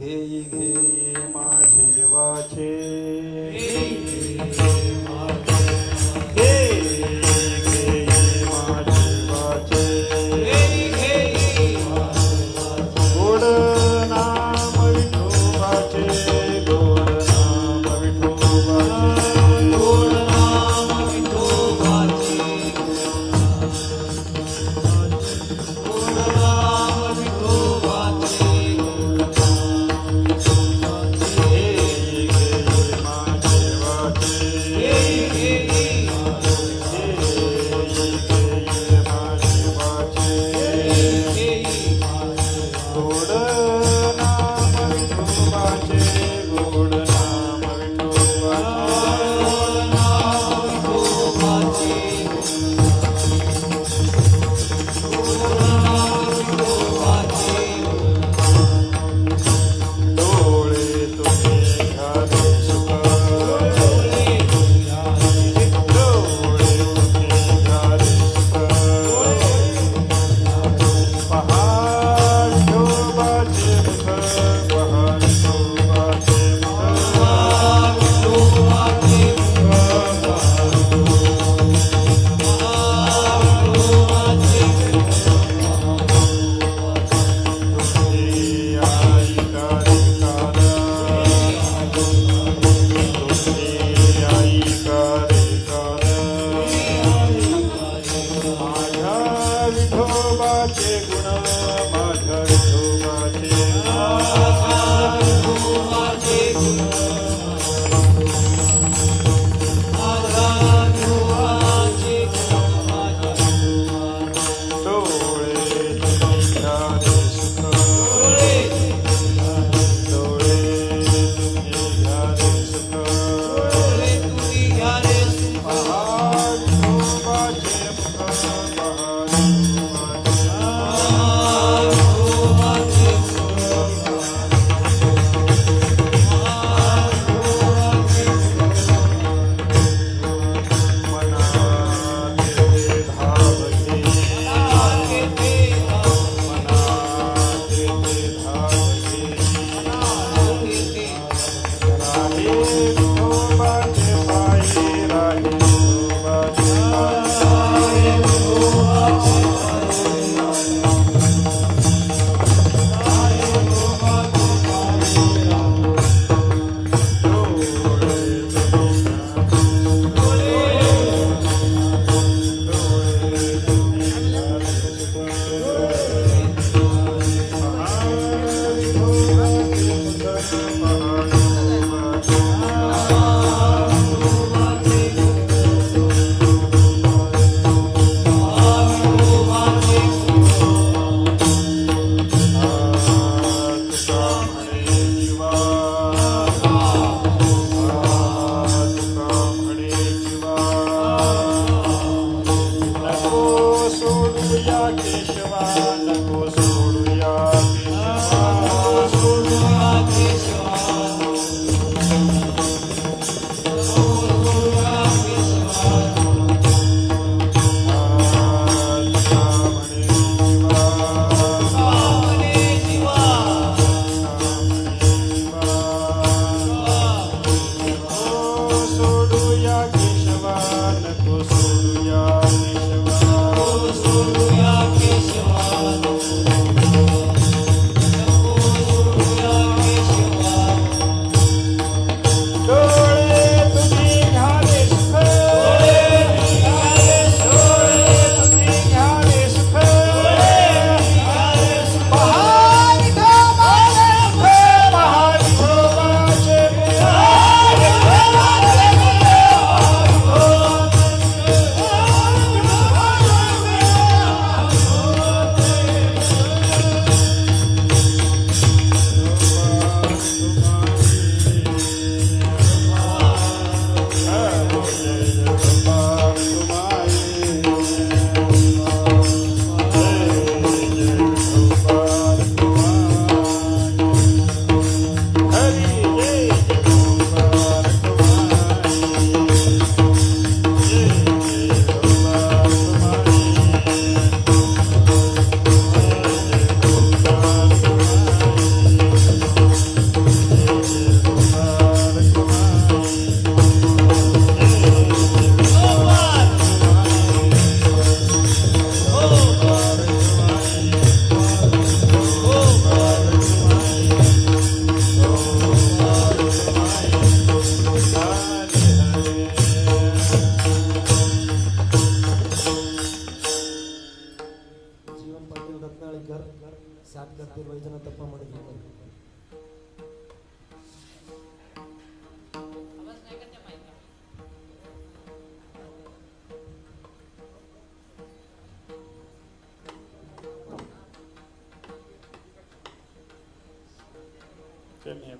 घेई घेई माझे वाचे गोड नाम विठोबाचे गोड नाम विठोबाचे गोड नाम विठोबाचे गोड नाम विठोबाचे सोडूया केशवा ಪಾಟೀಲ್ ರತ್ನಾಳಿಕರ್ ಶಾಟ್ಕರ್ತಿ ವೈಜನಾಥಪ್ಪ ಮಡಗಿ चलिए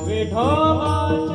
विठोबाचे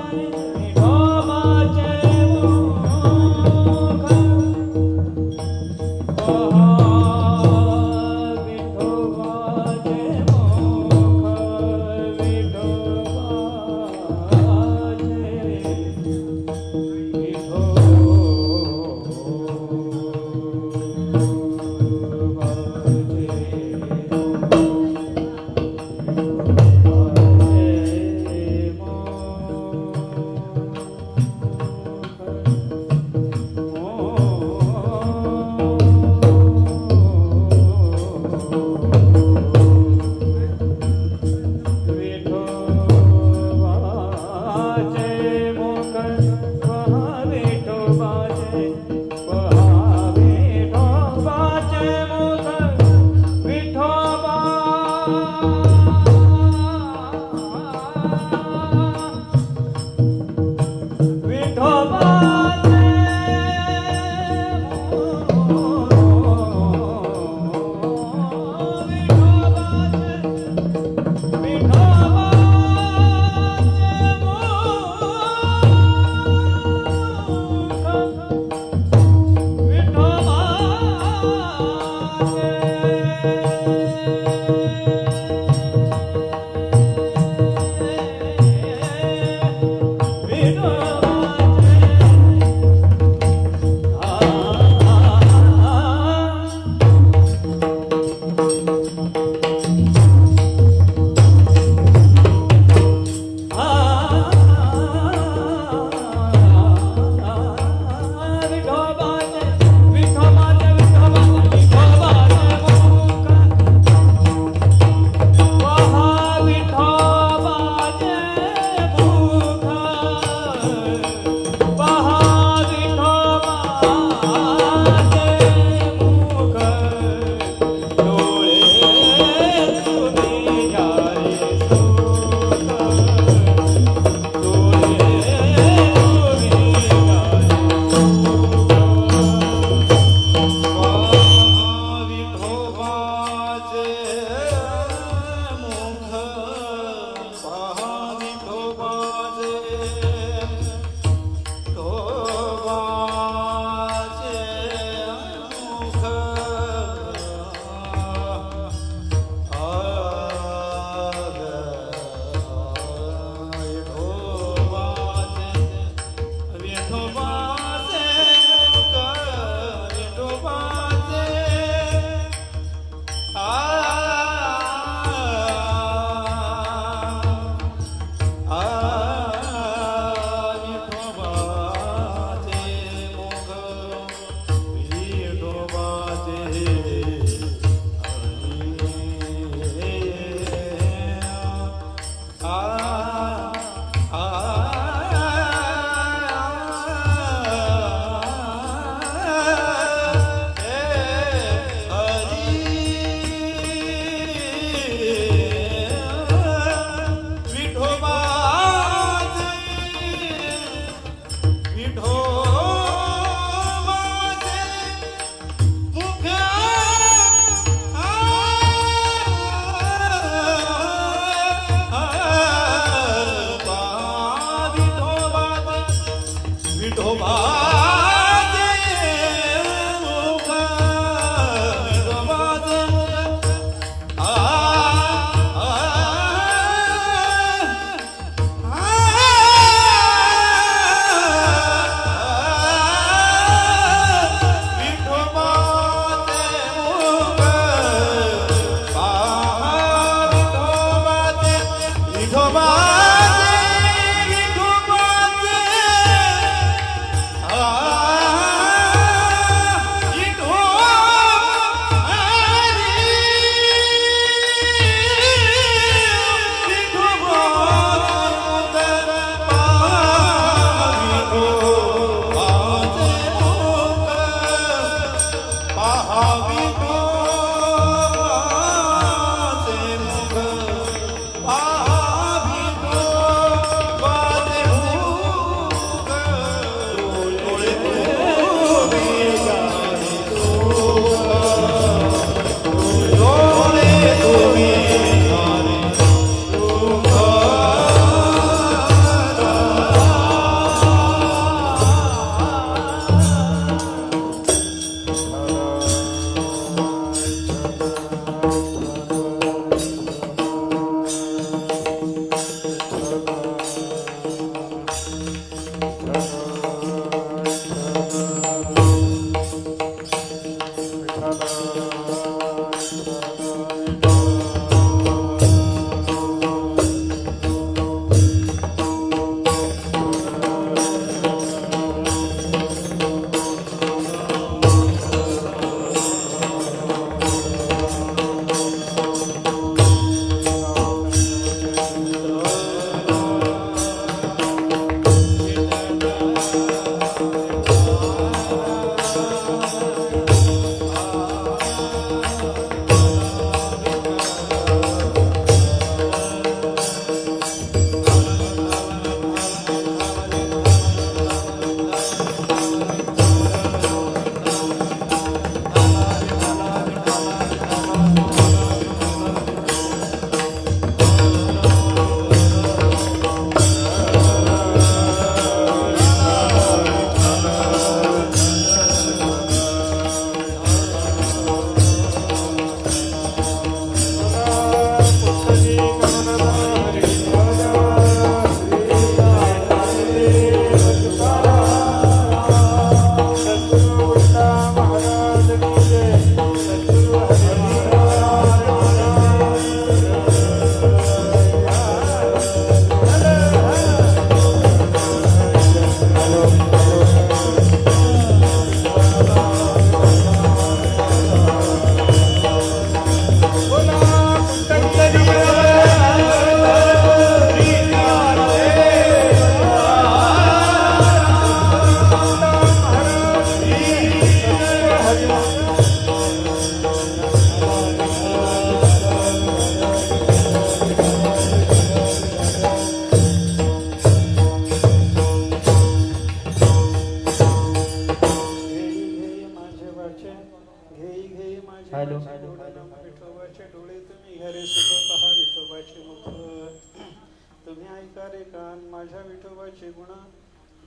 कान माझ्या विठोबाचे गुण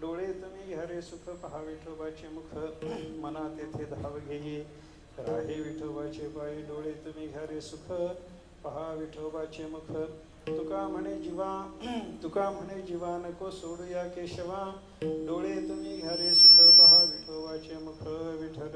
डोळे तुम्ही घ्या रे सुख पहा विठोबाचे मुख मना तेथे धाव घेई राहे विठोबाचे पाय डोळे तुम्ही घ्या रे सुख पहा विठोबाचे मुख तुका म्हणे जीवा नको सोडूया केशवा डोळे तुम्ही घ्या रे सुख पहा विठोबाचे मुख विठ्ठल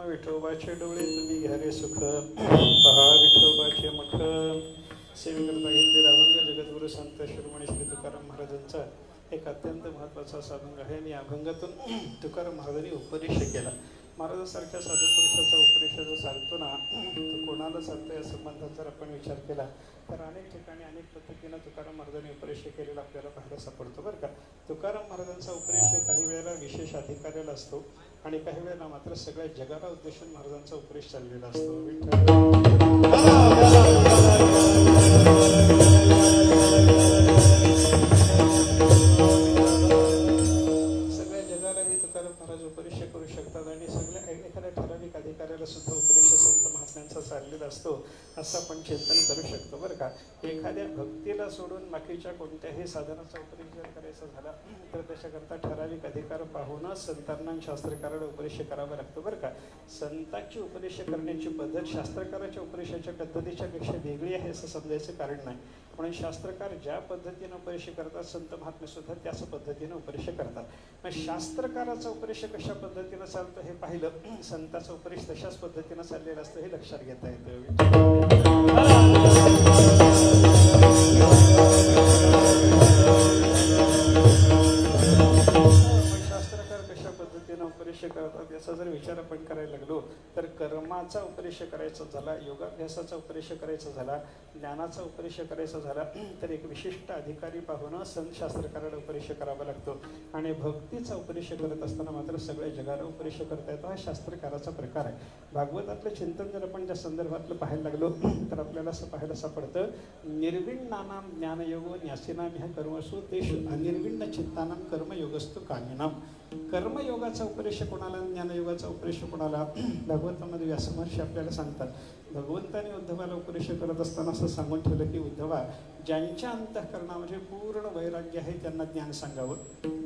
विठोबाचे डोळे तुम्ही घ्या रे सुख पहा विठोबाचे मुख. सेवेकरता घेतलेला अभंग जगद्गुरु संत शिरोमणी श्री तुकाराम महाराजांचा एक अत्यंत महत्त्वाचा असा अभंग आहे. आणि या अभंगातून तुकाराम महाराजांनी उपदेश केला. महाराजांसारख्या साधू पुरुषाचा उपदेश जो सांगतो ना, तो कोणाला सांगतो या संबंधात जर आपण विचार केला तर अनेक ठिकाणी अनेक पद्धतीनं तुकाराम महाराजांनी उपदेश केलेला आपल्याला पाहायला सापडतो बरं का. तुकाराम महाराजांचा उपदेश काही वेळेला विशेष अधिकाऱ्याला असतो आणि काही वेळेला मात्र सगळ्या जगाला उद्देशून महाराजांचा उपदेश चाललेला असतो. सगळ्या जगाला हे तुकाराम महाराज उपदेश करू शकतात आणि सगळ्या एखाद्या ठराविक अधिकाऱ्याला सुद्धा उपदेश संत महात्म्यांचा चाललेला असतो असं आपण चिंतन करू शकतो बरं का. एखाद्या भक्तीला सोडून बाकीच्या कोणत्याही साधनाचा उपदेश जर करायचा झाला तर त्याच्याकरता ठराविक अधिकार पाहूनच संतांना शास्त्रकाराला उपदेश करावा लागतो बरं का. संतांची उपदेश करण्याची पद्धत शास्त्रकाराच्या उपदेशाच्या पद्धतीच्या पेक्षा वेगळी आहे असं समजायचं कारण नाही. म्हणून शास्त्रकार ज्या पद्धतीनं उपदेश करतात संत महात्मे सुद्धा त्याच पद्धतीनं उपदेश करतात. मग शास्त्रकाराचा उपदेश कशा पद्धतीनं चालतो हे पाहिलं, संताचा उपदेश तशाच पद्धतीनं चाललेला असतं हे लक्षात घेता येतं. शास्त्रकार कशा पद्धतीनं उपदेश करतात याचा जर विचार आपण करायला लागलो तर कर्माचा उपदेश करायचा झाला, योगाभ्यासाचा उपदेश करायचा झाला, ज्ञानाचा उपदेश करायचा झाला तर एक विशिष्ट अधिकारी पाहून संत शास्त्रकाराला उपदेश करावा लागतो. आणि भक्तीचा उपदेश करत असताना मात्र सगळ्या जगाला उपदेश करता येतो. हा शास्त्रकाराचा प्रकार आहे. भागवतातलं चिंतन जर आपण त्या संदर्भातलं पाहायला लागलो तर आपल्याला असं पाहायला सापडतं, निर्विण्णानाम ज्ञानयोगो न्यासीनाम ह्या कर्मसु तेषु अनिर्विण्ण चित्तानाम कर्मयोगस्तु कामिनाम. कर्मयोगाचा उपदेश कोणाला, ज्ञानयोगाचा उपदेश कोणाला? भागवतामध्ये व्यासमहर्षी आपल्याला सांगतात, भगवंताने उद्धवाला उपदेश करत असताना असं सांगून ठेवलं की उद्धवा, ज्यांच्या अंतःकरणामध्ये पूर्ण वैराग्य आहे त्यांना ज्ञान सांगावं,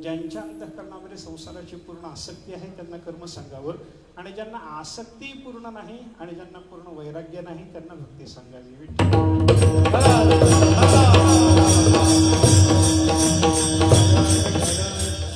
ज्यांच्या अंतःकरणामध्ये संसाराची पूर्ण आसक्ती आहे त्यांना कर्म सांगावं, आणि ज्यांना आसक्ती पूर्ण नाही आणि ज्यांना पूर्ण वैराग्य नाही त्यांना भक्ती सांगावी विठ्ठल.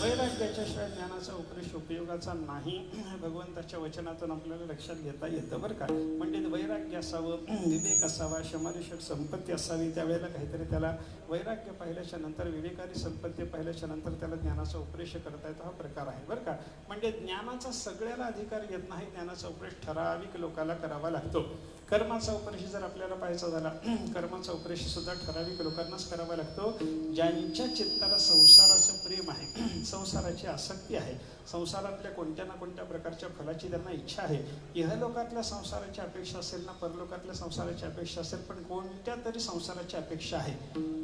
वैराग्याच्या शिवाय ज्ञानाचा उपदेश उपयोगाचा नाही भगवंताच्या वचनातून आपल्याला लक्षात घेता येतं बरं का. म्हणजे वैराग्य असावं, विवेक असावा, शमानुषक संपत्ती असावी. त्यावेळेला काहीतरी त्याला वैराग्य पाहिल्याच्या नंतर, विवेकाने संपत्ती पाहिल्याच्या नंतर त्याला ज्ञानाचा उपदेश करता येतो, हा प्रकार आहे बरं का. म्हणजे ज्ञानाचा सगळ्याला अधिकार येत नाही, ज्ञानाचा उपदेश ठराविक लोकांना करावा लागतो. कर्माचा उपदेश जर आपल्याला पाहायचा झाला, कर्माचा उपदेश सुद्धा ठराविक लोकांनाच करावा लागतो. ज्यांच्या चित्ताला संसाराचं प्रेम आहे, संसाराची आसक्ती आहे, संसारातल्या कोणत्या ना कोणत्या प्रकारच्या फलाची त्यांना इच्छा आहे. इहलोकातल्या संसाराची अपेक्षा असेल ना परलोकातल्या संसाराची अपेक्षा असेल, पण कोणत्या तरी संसाराची अपेक्षा आहे.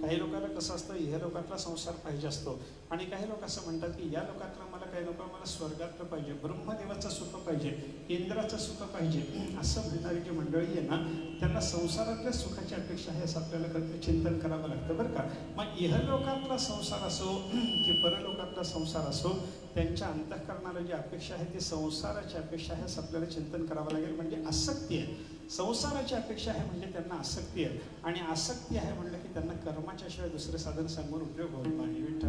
काही लोकांना कसं असतं, इहलोकातला संसार पाहिजे असतो आणि काही लोक असं म्हणतात की या लोकातला मला काही नको, मला स्वर्गातलं पाहिजे, ब्रह्मदेवाचं सुख पाहिजे, इंद्राचं सुख पाहिजे. असं म्हणणारी जी मंडळी आहे ना, त्यांना संसारातल्या सुखाची अपेक्षा आहे असं आपल्याला कधी चिंतन करावं लागतं बरं का. मग इहलोकातला संसार असो की परलोकातला संसार असो, त्यांच्या अंतःकरणाला जी अपेक्षा आहे ती संसाराची अपेक्षा आहे असं आपल्याला चिंतन करावं लागेल. म्हणजे आसक्ती आहे, संसाराची अपेक्षा आहे म्हणजे त्यांना आसक्ती आहे, आणि आसक्ती आहे म्हणलं की त्यांना कर्माच्या शिवाय दुसरे साधन सांगून उपयोग होत नाही विठ्ठल.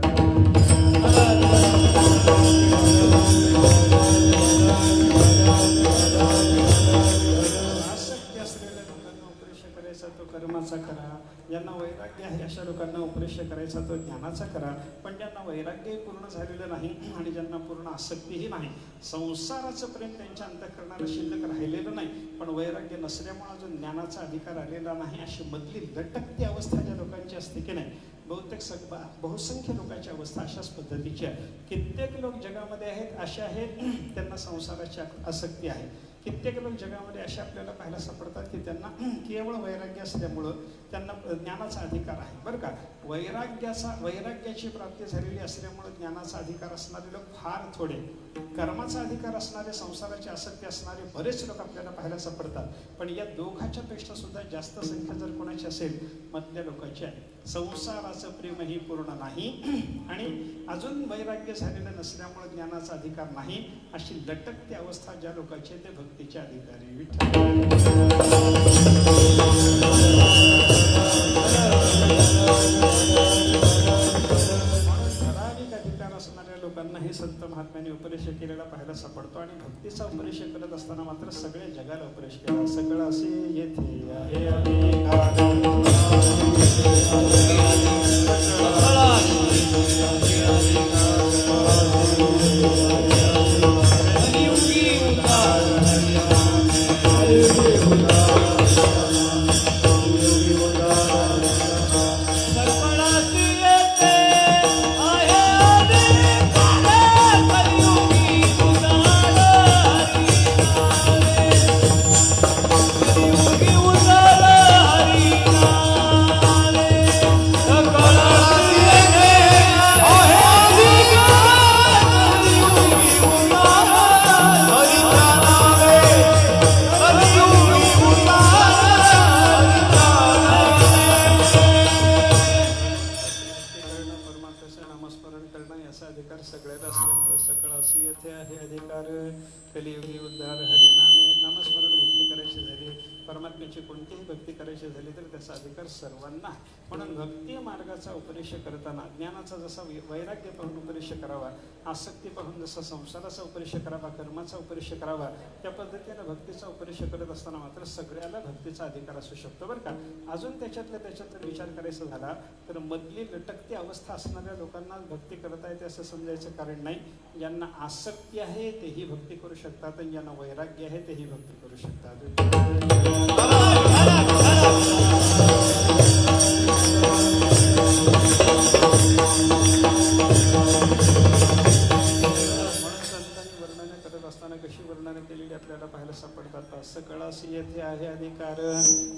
आसक्ती असलेल्या लोकांना उपदेश करायचा तो कर्माचा करा, ज्यांना वैराग्य आहे अशा लोकांना उपदेश करायचा तो ज्ञानाचा करा. पण ज्यांना वैराग्यही पूर्ण झालेलं नाही आणि ज्यांना पूर्ण आसक्तीही नाही, संसाराचं प्रेम त्यांच्या अंतःकरणाला शिल्लक राहिलेलं नाही, पण वैराग्य नसल्यामुळे अजून ज्ञानाचा अधिकार आलेला नाही, अशी मधली लटकती अवस्था ज्या लोकांची असते की नाही, बहुतेक बहुसंख्य लोकांची अवस्था अशाच पद्धतीची आहे. कित्येक लोक जगामध्ये आहेत असे आहेत त्यांना संसाराची आसक्ती आहे. कित्येक लोक जगामध्ये असे आपल्याला पाहायला सापडतात की त्यांना केवळ वैराग्य असल्यामुळं त्यांना ज्ञानाचा अधिकार आहे बरं का. वैराग्याची प्राप्ती झालेली असल्यामुळे ज्ञानाचा अधिकार असणारे लोक फार थोडे, कर्माचा अधिकार असणारे, संसाराची आसक्ती असणारे बरेच लोक आपल्याला पाहायला सापडतात. पण या दोघांच्या पेक्षा सुद्धा जास्त संख्या जर कोणाची असेल, मधल्या लोकांची आहे. संसाराचं प्रेमही पूर्ण नाही आणि अजून वैराग्य झालेलं नसल्यामुळे ज्ञानाचा अधिकार नाही, अशी लटकती अवस्था ज्या लोकांची आहे ते भक्तीचे अधिकारी ठराविक अधिकार असणाऱ्या लोकांना हे संत महात्म्याने उपदेश केलेला पाहायला सापडतो. आणि भक्तीचा उपदेश करत असताना मात्र सगळ्या जगाला उपदेश केला. सगळं असे येथे आहे कलियुगी उद्धार हरिनामे नामस्मरण भक्ती करायची झाली, परमात्म्याची कोणतीही भक्ती करायची झाली तर त्याचा अधिकार सर्वांना. म्हणून भक्ती मार्गाचा उपदेश करताना ज्ञानाचा जसा वैराग्य पाहून उपदेश करावा, आसक्ती पाहून जसा संसाराचा उपदेश करावा, कर्माचा उपदेश करावा, त्या पद्धतीने भक्तीचा उपदेश करत असताना मात्र सगळ्याला भक्तीचा अधिकार असू शकतो बरं का. अजून त्याच्यातला विचार करायचा झाला तर मधली लटकती अवस्था असणाऱ्या लोकांना भक्ती करता येते असं समजायचं कारण नाही. ज्यांना आसक्ती आहे तेही भक्ती करू शकतात आणि ज्यांना वैराग्य आहे तेही भक्ती करू शकतात. कशी वर्णन केलेली आपल्याला पाहायला सापडतात. सकळासी येथे आहे अधिकार,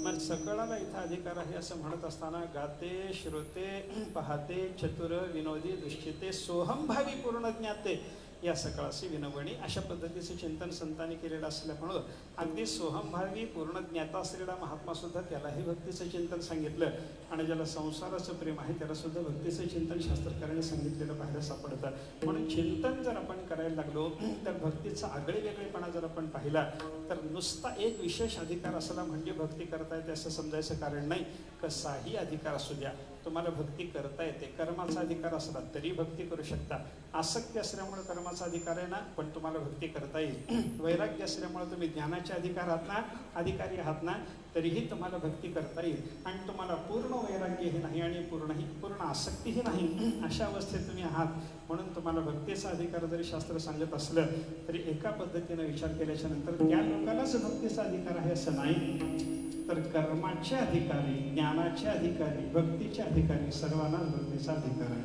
मग सकळाला इथं अधिकार आहे असं म्हणत असताना गाते श्रोते पाहते चतुर विनोदी दृष्टिते सोहमभावी पूर्ण ज्ञाते या सकाळची विनवणी. अशा पद्धतीचे चिंतन संतांनी केलेलं असल्यामुळं अगदी सोहमभावी पूर्ण ज्ञाता असलेला महात्मा सुद्धा त्यालाही भक्तीचं चिंतन सांगितलं आणि ज्याला संसाराचं प्रेम आहे त्याला सुद्धा भक्तीचं चिंतन शास्त्रकारांनी सांगितलेलं पाहायला सापडतं. म्हणून चिंतन जर आपण करायला लागलो तर भक्तीचा आगळे वेगळेपणा जर आपण पाहिला तर नुसता एक विशेष अधिकार असला म्हणजे भक्ती करता येते असं समजायचं कारण नाही. कसाही अधिकार असू द्या तुम्हाला भक्ती करता येते. कर्माचा अधिकार असला तरी भक्ती करू शकता. आसक्ती असल्यामुळे कर्माचा अधिकार आहे ना, पण तुम्हाला भक्ती करता येईल. वैराग्य असल्यामुळे तुम्ही ज्ञानाचे अधिकारी आहात ना, तरीही तुम्हाला भक्ती करता येईल. आणि तुम्हाला पूर्ण वैराग्यही नाही आणि पूर्ण आसक्तीही नाही, अशा अवस्थेत तुम्ही आहात. म्हणून तुम्हाला भक्तीचा अधिकार जरी शास्त्र सांगत असलं तरी एका पद्धतीने विचार केल्याच्या नंतर त्या लोकांनाच भक्तीचा अधिकार आहे असं नाही, तर कर्माचे अधिकारी, ज्ञानाचे अधिकारी, भक्तीचे अधिकारी सर्वांनाच भक्तीचा अधिकार आहे.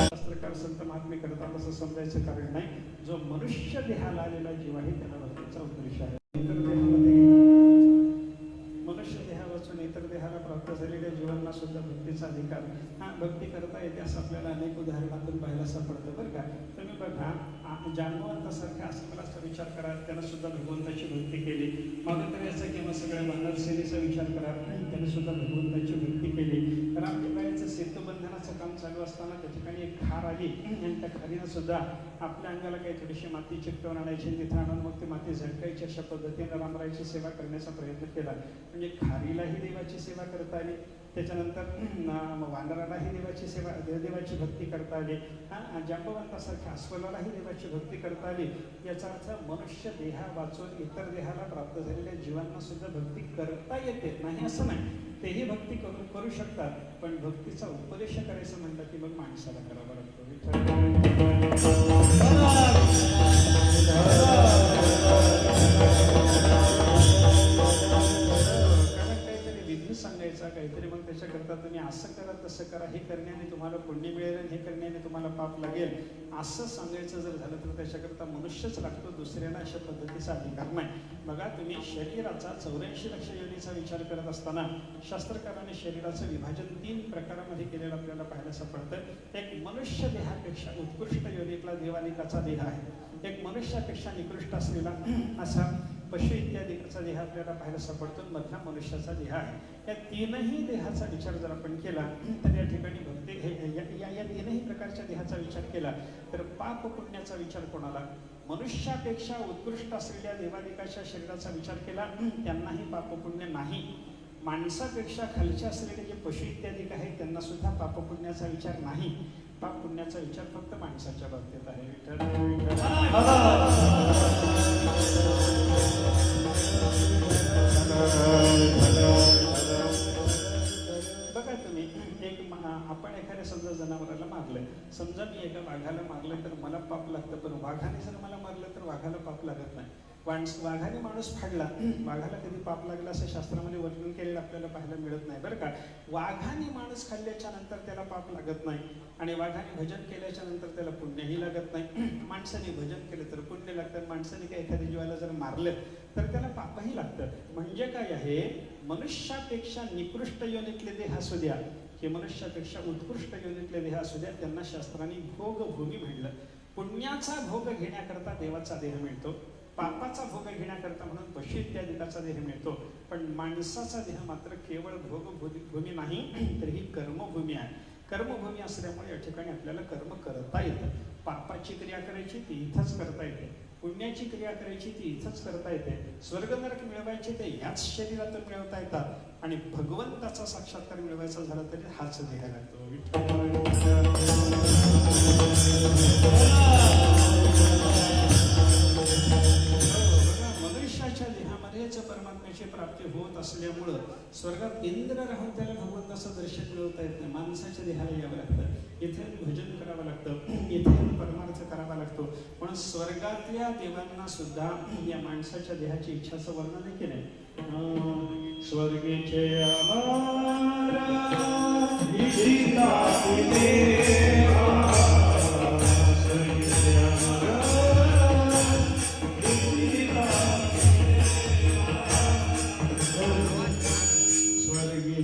शास्त्रकार संत महात्मे करतात असं समजायचं कारण नाही. जो मनुष्य देहाला आलेला जीव आहे त्याला भक्तीचा उपदेश आहे. इतर देहामध्ये मनुष्य देहा वाचून इतर देहाला प्राप्त झालेल्या जीवांना सुद्धा भक्तीचा अधिकार भक्ती करता येते असं आपल्याला अनेक उदाहरणातून पाहायला सापडतं बरं का. तुम्ही बघा जाणवंतासारख्या अस्मलाचा विचार करा, त्यानं सुद्धा भगवंताची भक्ती केली. मागतऱ्याचा किंवा सगळ्या बंगाल सेनेचा विचार करा, त्याने सुद्धा भगवंताची भक्ती केली. रामदेवाचं सेतुबंधनाचं काम चालू असताना त्या ठिकाणी एक खार आली आणि त्या खारीनं सुद्धा आपल्या अंगाला काही थोडीशी माती चिकटवून आणायची, तिथं आणून मग ती माती झटकायची. अशा पद्धतीने रामरायाची सेवा करण्याचा प्रयत्न केला. म्हणजे खारीलाही देवाची सेवा करता आली, त्याच्यानंतर वानरालाही देवाची भक्ती करता आली, जांबवंतासारख्या अस्वलालाही देवाची भक्ती करता आली. याचा अर्थ मनुष्य देहा वाचून इतर देहाला प्राप्त झालेल्या जीवांना सुद्धा भक्ती करता येते, नाही असं नाही. तेही भक्ती करू शकतात, पण भक्तीचा उपदेश करायचं म्हटलं की मग माणसाला करावा लागतो. सांगायचा काहीतरी, मग त्याच्याकरता तुम्ही असं करा तसं करा, हे करण्याने तुम्हाला पुण्य मिळेल आणि हे करण्याने तुम्हाला पाप लागेल असं सांगायचं जर झालं तर त्याच्याकरता मनुष्यच लागतो, दुसऱ्याला अशा पद्धतीचा अधिकार नाही. बघा तुम्ही शरीराचा 84 लक्ष योनीचा विचार करत असताना शास्त्रकारांनी शरीराचं विभाजन 3 प्रकारामध्ये केलेलं आपल्याला पाहायला सापडतं. एक मनुष्य देहापेक्षा उत्कृष्ट योनीतला देवालिकाचा देह आहे, एक मनुष्यापेक्षा निकृष्ट असलेला असा पशु इत्यादीचा देह आपल्याला पाहायला सापडतो, मधला मनुष्याचा देह आहे. या 3ही देहाचा विचार जर आपण केला तर या ठिकाणी भक्ती या 3ही प्रकारच्या देहाचा विचार केला तर पाप पुण्याचा विचार कोणाला? मनुष्यापेक्षा उत्कृष्ट असलेल्या देवालिकाच्या शरीराचा विचार केला, त्यांनाही पाप पुण्य नाही. माणसापेक्षा खालच्या असलेले जे पशु इत्यादिक आहेत त्यांना सुद्धा पाप पुण्याचा विचार नाही. पाप पुण्याचा विचार फक्त माणसाच्या बाबतीत आहे. बघा तुम्ही आपण एखाद्या समजा जनावराला मारलंय, समजा मी एका वाघाला मारलं तर मला पाप लागतं, पण वाघाने जर मला मारलं तर वाघाला पाप लागत नाही. वाघाने माणूस फाडला, वाघाला कधी पाप लागला असं शास्त्रामध्ये वर्णन केलेलं आपल्याला पाहायला मिळत नाही बरं का. वाघाने माणूस खाल्ल्याच्या नंतर त्याला पाप लागत नाही आणि वाघाने भजन केल्याच्या नंतर त्याला पुण्यही लागत नाही. माणसाने भजन केलं तर पुण्य लागतं, माणसाने काही एखाद्या जीवाला जर मारलं तर त्याला पापही लागतं. म्हणजे काय आहे, मनुष्यापेक्षा निकृष्ट योनीतले देह असू द्या की मनुष्यापेक्षा उत्कृष्ट योनीतले देह असू द्या, त्यांना शास्त्राने भोगभूमी म्हणलं. पुण्याचा भोग घेण्याकरता देवाचा देह मिळतो, पापाचा भोग घेण्याकरता म्हणून पशु इत्यादिकाचा देह मिळतो. पण माणसाचा देह मात्र केवळ भोगभूमी नाही तर ही कर्मभूमी आहे. कर्मभूमी असल्यामुळे या ठिकाणी आपल्याला कर्म करता येतं. पापाची क्रिया करायची ती इथंच करता येते, पुण्याची क्रिया करायची ती इथंच करता येते. स्वर्ग नरक मिळवायचे ते ह्याच शरीरातून मिळवता येतात आणि भगवंताचा साक्षात्कार मिळवायचा झाला तरी हाच देह लागतो. मनुष्याच्या देहामध्येच परमात्म्याची प्राप्ती होत असल्यामुळं स्वर्गात इंद्र राहून त्याला भगवंताचं दर्शन मिळवता येत नाही. माणसाच्या देहाला यावं लागतं, इथे भजन करावं लागतं, इथे परमार्थ करावा लागतो. म्हणून स्वर्गातल्या देवांना सुद्धा या माणसाच्या देहाची इच्छाचं वर्णन आहे की नाही. स्वर्गेचे स्वर्गीय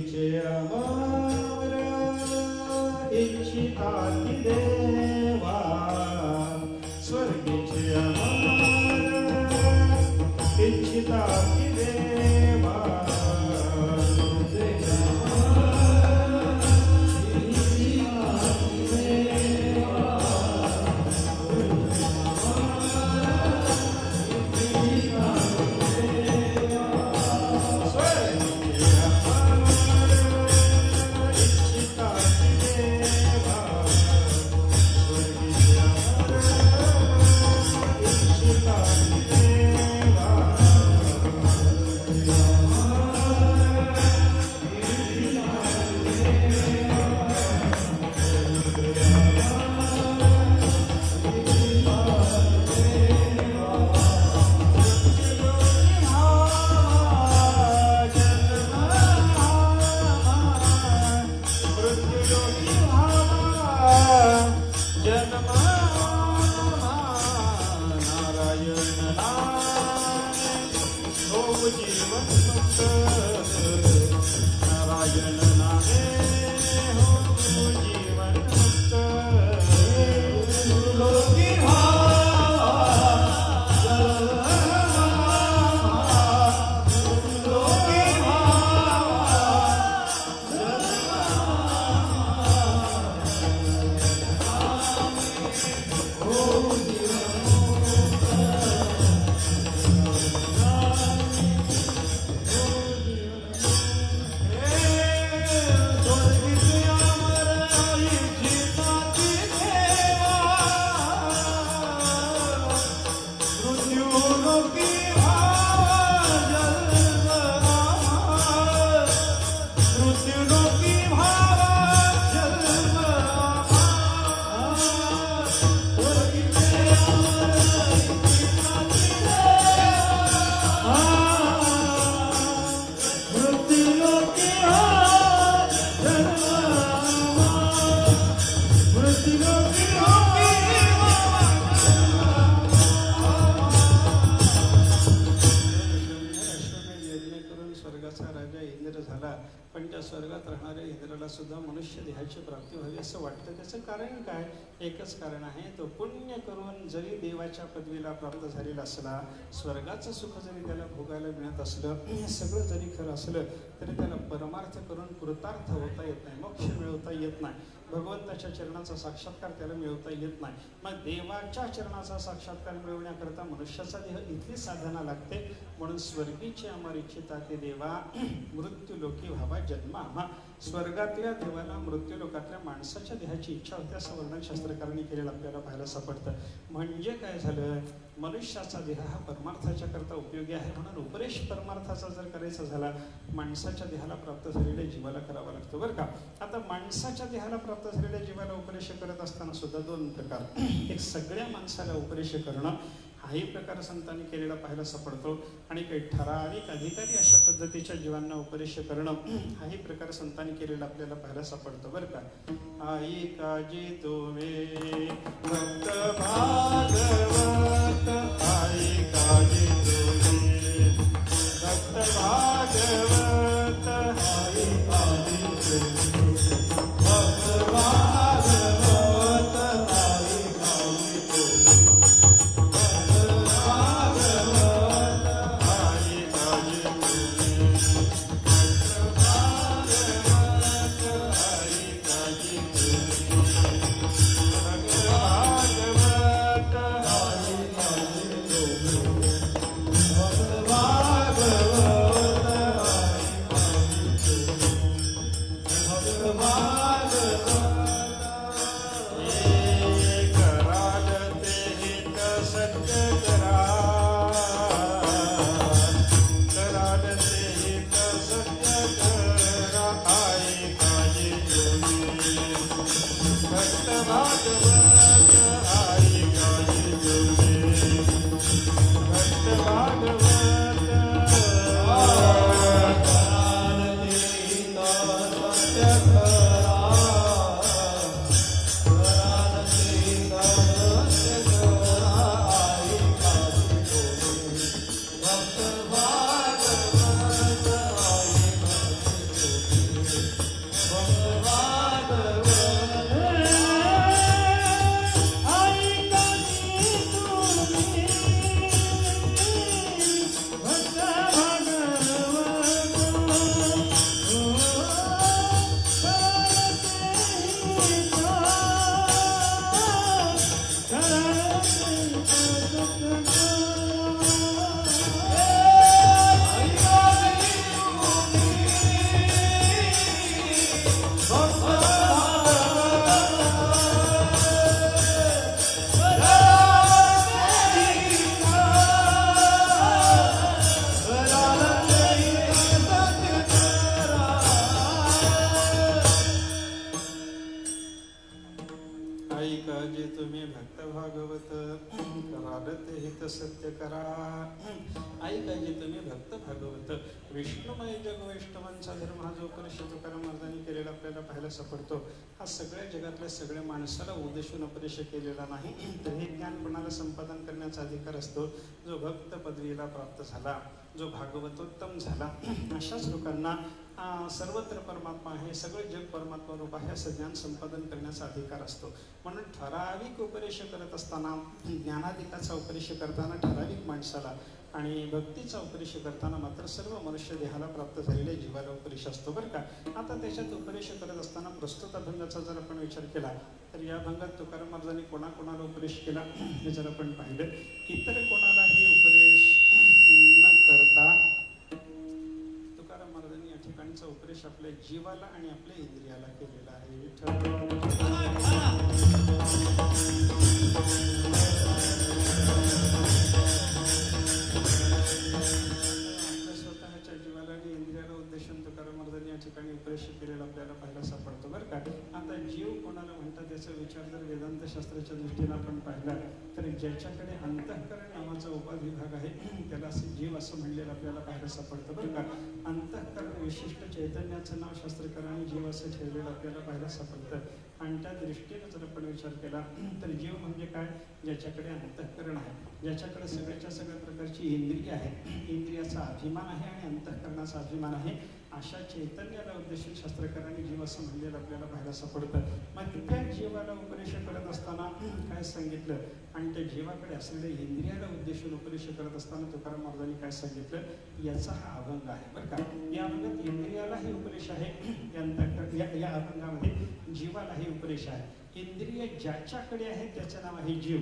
लोकी भावा लोकी अश्वमेध यज्ञ करून स्वर्गाचा राजा इंद्र झाला, पण त्या स्वर्गात राहणाऱ्या इंद्राला सुद्धा मनुष्य देहाची प्राप्ती व्हावी असं वाटतं. त्याचं कारण काय? एकच कारण आहे, तो पुण्य करून जरी देवाच्या पदवीला प्राप्त झालेला असला, स्वर्गाचं सुख जरी त्याला भोगायला मिळत असलं, हे सगळं जरी खरं असलं तरी त्याला परमार्थ करून कृतार्थ होता येत नाही, मोक्ष मिळवता येत नाही, भगवंताच्या चरणाचा साक्षात्कार त्याला मिळवता येत नाही. मग देवाच्या चरणाचा साक्षात्कार मिळवण्याकरता मनुष्याचा देह इथली साधना लागते. म्हणून स्वर्गीची अमर इच्छिता ते देवा मृत्यू लोकी व्हावा जन्मा. स्वर्गातल्या देवाला मृत्यू लोकातल्या माणसाच्या देहाची इच्छा होते असं वर्णन शास्त्रकारांनी केलेलं आपल्याला पाहायला सापडतं. म्हणजे काय झालं? मनुष्याचा देह हा परमार्थाच्या करता उपयोगी आहे, म्हणून उपदेश परमार्थाचा जर करायचा झाला, माणसाच्या देहाला प्राप्त झालेल्या जीवाला करावा लागतो बरं का. आता माणसाच्या देहाला प्राप्त झालेल्या जीवाला उपदेश करत असताना सुद्धा दोन प्रकार. एक सगळ्या माणसाला उपदेश करणं, हाही प्रकार संतांनी केलेला पाहायला सापडतो, आणि काही ठराविक अधिकारी अशा पद्धतीच्या जीवांना उपदेश करणं, हाही प्रकार संतांनी केलेला आपल्याला पाहायला सापडतो बरं का. आई काजी तुम्ही भक्त भागवत, आई काजी तुम्ही भक्त भागवत, आई काजी तुम्ही भक्त भागवत, आई काजी तुम्ही सत्य करा. ऐका जे तुम्ही भक्त भागवत. विष्णुमय जग वैष्णवांचा धर्म हा जो उपनिषद तुकाराम महाराजांनी केलेला आपल्याला पाहायला सापडतो. हा सगळ्या जगातल्या सगळ्या माणसाला उद्देशून उपदेश केलेला नाही, तर हे ज्ञान कोणाला संपादन करण्याचा अधिकार असतो. जो भक्त पदवीला प्राप्त झाला, जो भागवतोत्तम झाला, अशाच लोकांना सर्वत्र परमात्मा आहे, सगळं जग परमात्मा रूप आहे असं ज्ञान संपादन करण्याचा अधिकार असतो. म्हणून ठराविक उपदेश करत असताना, ज्ञानाधिकाचा उपदेश करताना ठराविक माणसाला आणि भक्तीचा उपदेश करताना मात्र सर्व मनुष्य देहाला प्राप्त झालेल्या जीवाला उपदेश असतो बरं का. आता त्याच्यात उपदेश करत असताना प्रस्तुत अभंगाचा जर आपण विचार केला तर या अभंगात तुकाराम महाराजांनी कोणाकोणाला उपदेश केला हे जर आपण पाहिलं, इतर कोणालाही उपदेश न करता तुकाराम महाराजांनी या ठिकाणचा उपदेश आपल्या जीवाला आणि आपल्या इंद्रियाला केलेला आहे. आपल्या स्वतःच्या जीवाला आणि इंद्रियाला उद्देशून तुकाराम महाराजांनी या ठिकाणी उपदेश केलेला आपल्याला पाहायला सापडतो बरं का. आता जीव कोणाला म्हणतात याचा विचार जर वेदांत शास्त्राच्या दृष्टीने आपण पाहिला तर ज्याच्याकडे अंतःकरण नावाचा उपविभाग आहे त्याला असे जीव असं म्हणलेलं आपल्याला पाहायला सापडतं बरं का. अंतःकरण विशिष्ट चैतन्याचं नाव शास्त्रकारांनी जीव असं ठेवलेलं आपल्याला पाहायला सापडतं. आणि त्या दृष्टीने जर आपण विचार केला तर जीव म्हणजे काय, ज्याच्याकडे अंतःकरण आहे, ज्याच्याकडे सगळ्याच्या सगळ्या प्रकारची इंद्रिय आहे, इंद्रियाचा अभिमान आहे आणि अंतःकरणाचा अभिमान आहे, अशा चैतन्याला उद्देशून शास्त्रकारांनी जीव असं म्हणलेलं आपल्याला पाहायला सापडतं. मग त्या जीवाला उपदेश करत असताना काय सांगितलं आणि त्या जीवाकडे असलेल्या इंद्रियाला उद्देशून उपदेश करत असताना तुकाराम महाराजांनी काय सांगितलं, याचा हा अभंग आहे बरं का. या अभंगात इंद्रियालाही उपदेश आहे, या अभंगामध्ये जीवालाही उपदेश आहे. इंद्रिय ज्याच्याकडे आहे त्याचं नाव आहे जीव,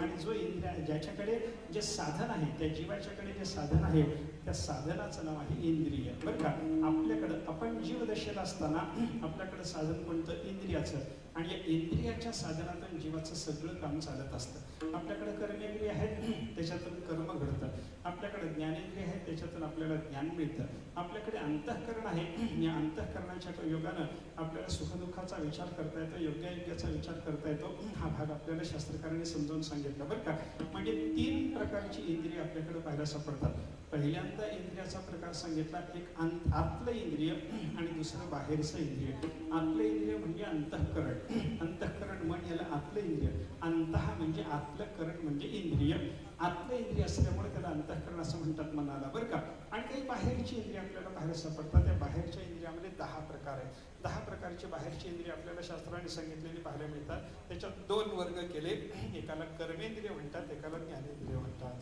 आणि जो इंद्रिय ज्याच्याकडे जे साधन आहे, त्या जीवाच्याकडे जे साधन आहे त्या साधनाचं नाव आहे इंद्रिय बरं का. आपल्याकडं आपण जीव दशेला असताना आपल्याकडं साधन कोणतं, इंद्रियाचं, आणि या इंद्रियाच्या साधनातून जीवाचं सगळं काम चालत असतं. आपल्याकडे कर्मेंद्रिय आहेत, त्याच्यातून कर्म घडतं. आपल्याकडे ज्ञानेंद्रिय आहेत, त्याच्यातून आपल्याला ज्ञान मिळतं. आपल्याकडे अंतःकरण आहे, या अंतःकरणाच्या योगानं आपल्याला सुखदुःखाचा विचार करता येतो, योग्यायोग्याचा विचार करता येतो. हा भाग आपल्याला शास्त्रकारांनी समजावून सांगितला बरं का. म्हणजे 3 प्रकारची इंद्रिय आपल्याकडे पाहायला सापडतात. पहिल्यांदा इंद्रियाचा प्रकार सांगितला, एक आतलं इंद्रिय आणि दुसरं बाहेरचं इंद्रिय. आतलं इंद्रिय म्हणजे अंतःकरण, अंतःकरण मन याला आतलं इंद्रिय, अंतः म्हणजे आतलं, करण म्हणजे इंद्रिय. आतलं इंद्रिय असल्यामुळे त्याला अंतःकरण असं म्हणतात मनाला बरं का. आणि काही बाहेरची इंद्रिय आपल्याला बाहेर सापडतात. त्या बाहेरच्या इंद्रियामध्ये 10 प्रकार आहेत. 10 प्रकारचे बाहेरची इंद्रिय आपल्याला शास्त्राने सांगितलेली पाहायला मिळतात. त्याच्यात 2 वर्ग केले, एकाला कर्मेंद्रिय म्हणतात, एकाला ज्ञानेंद्रिय म्हणतात.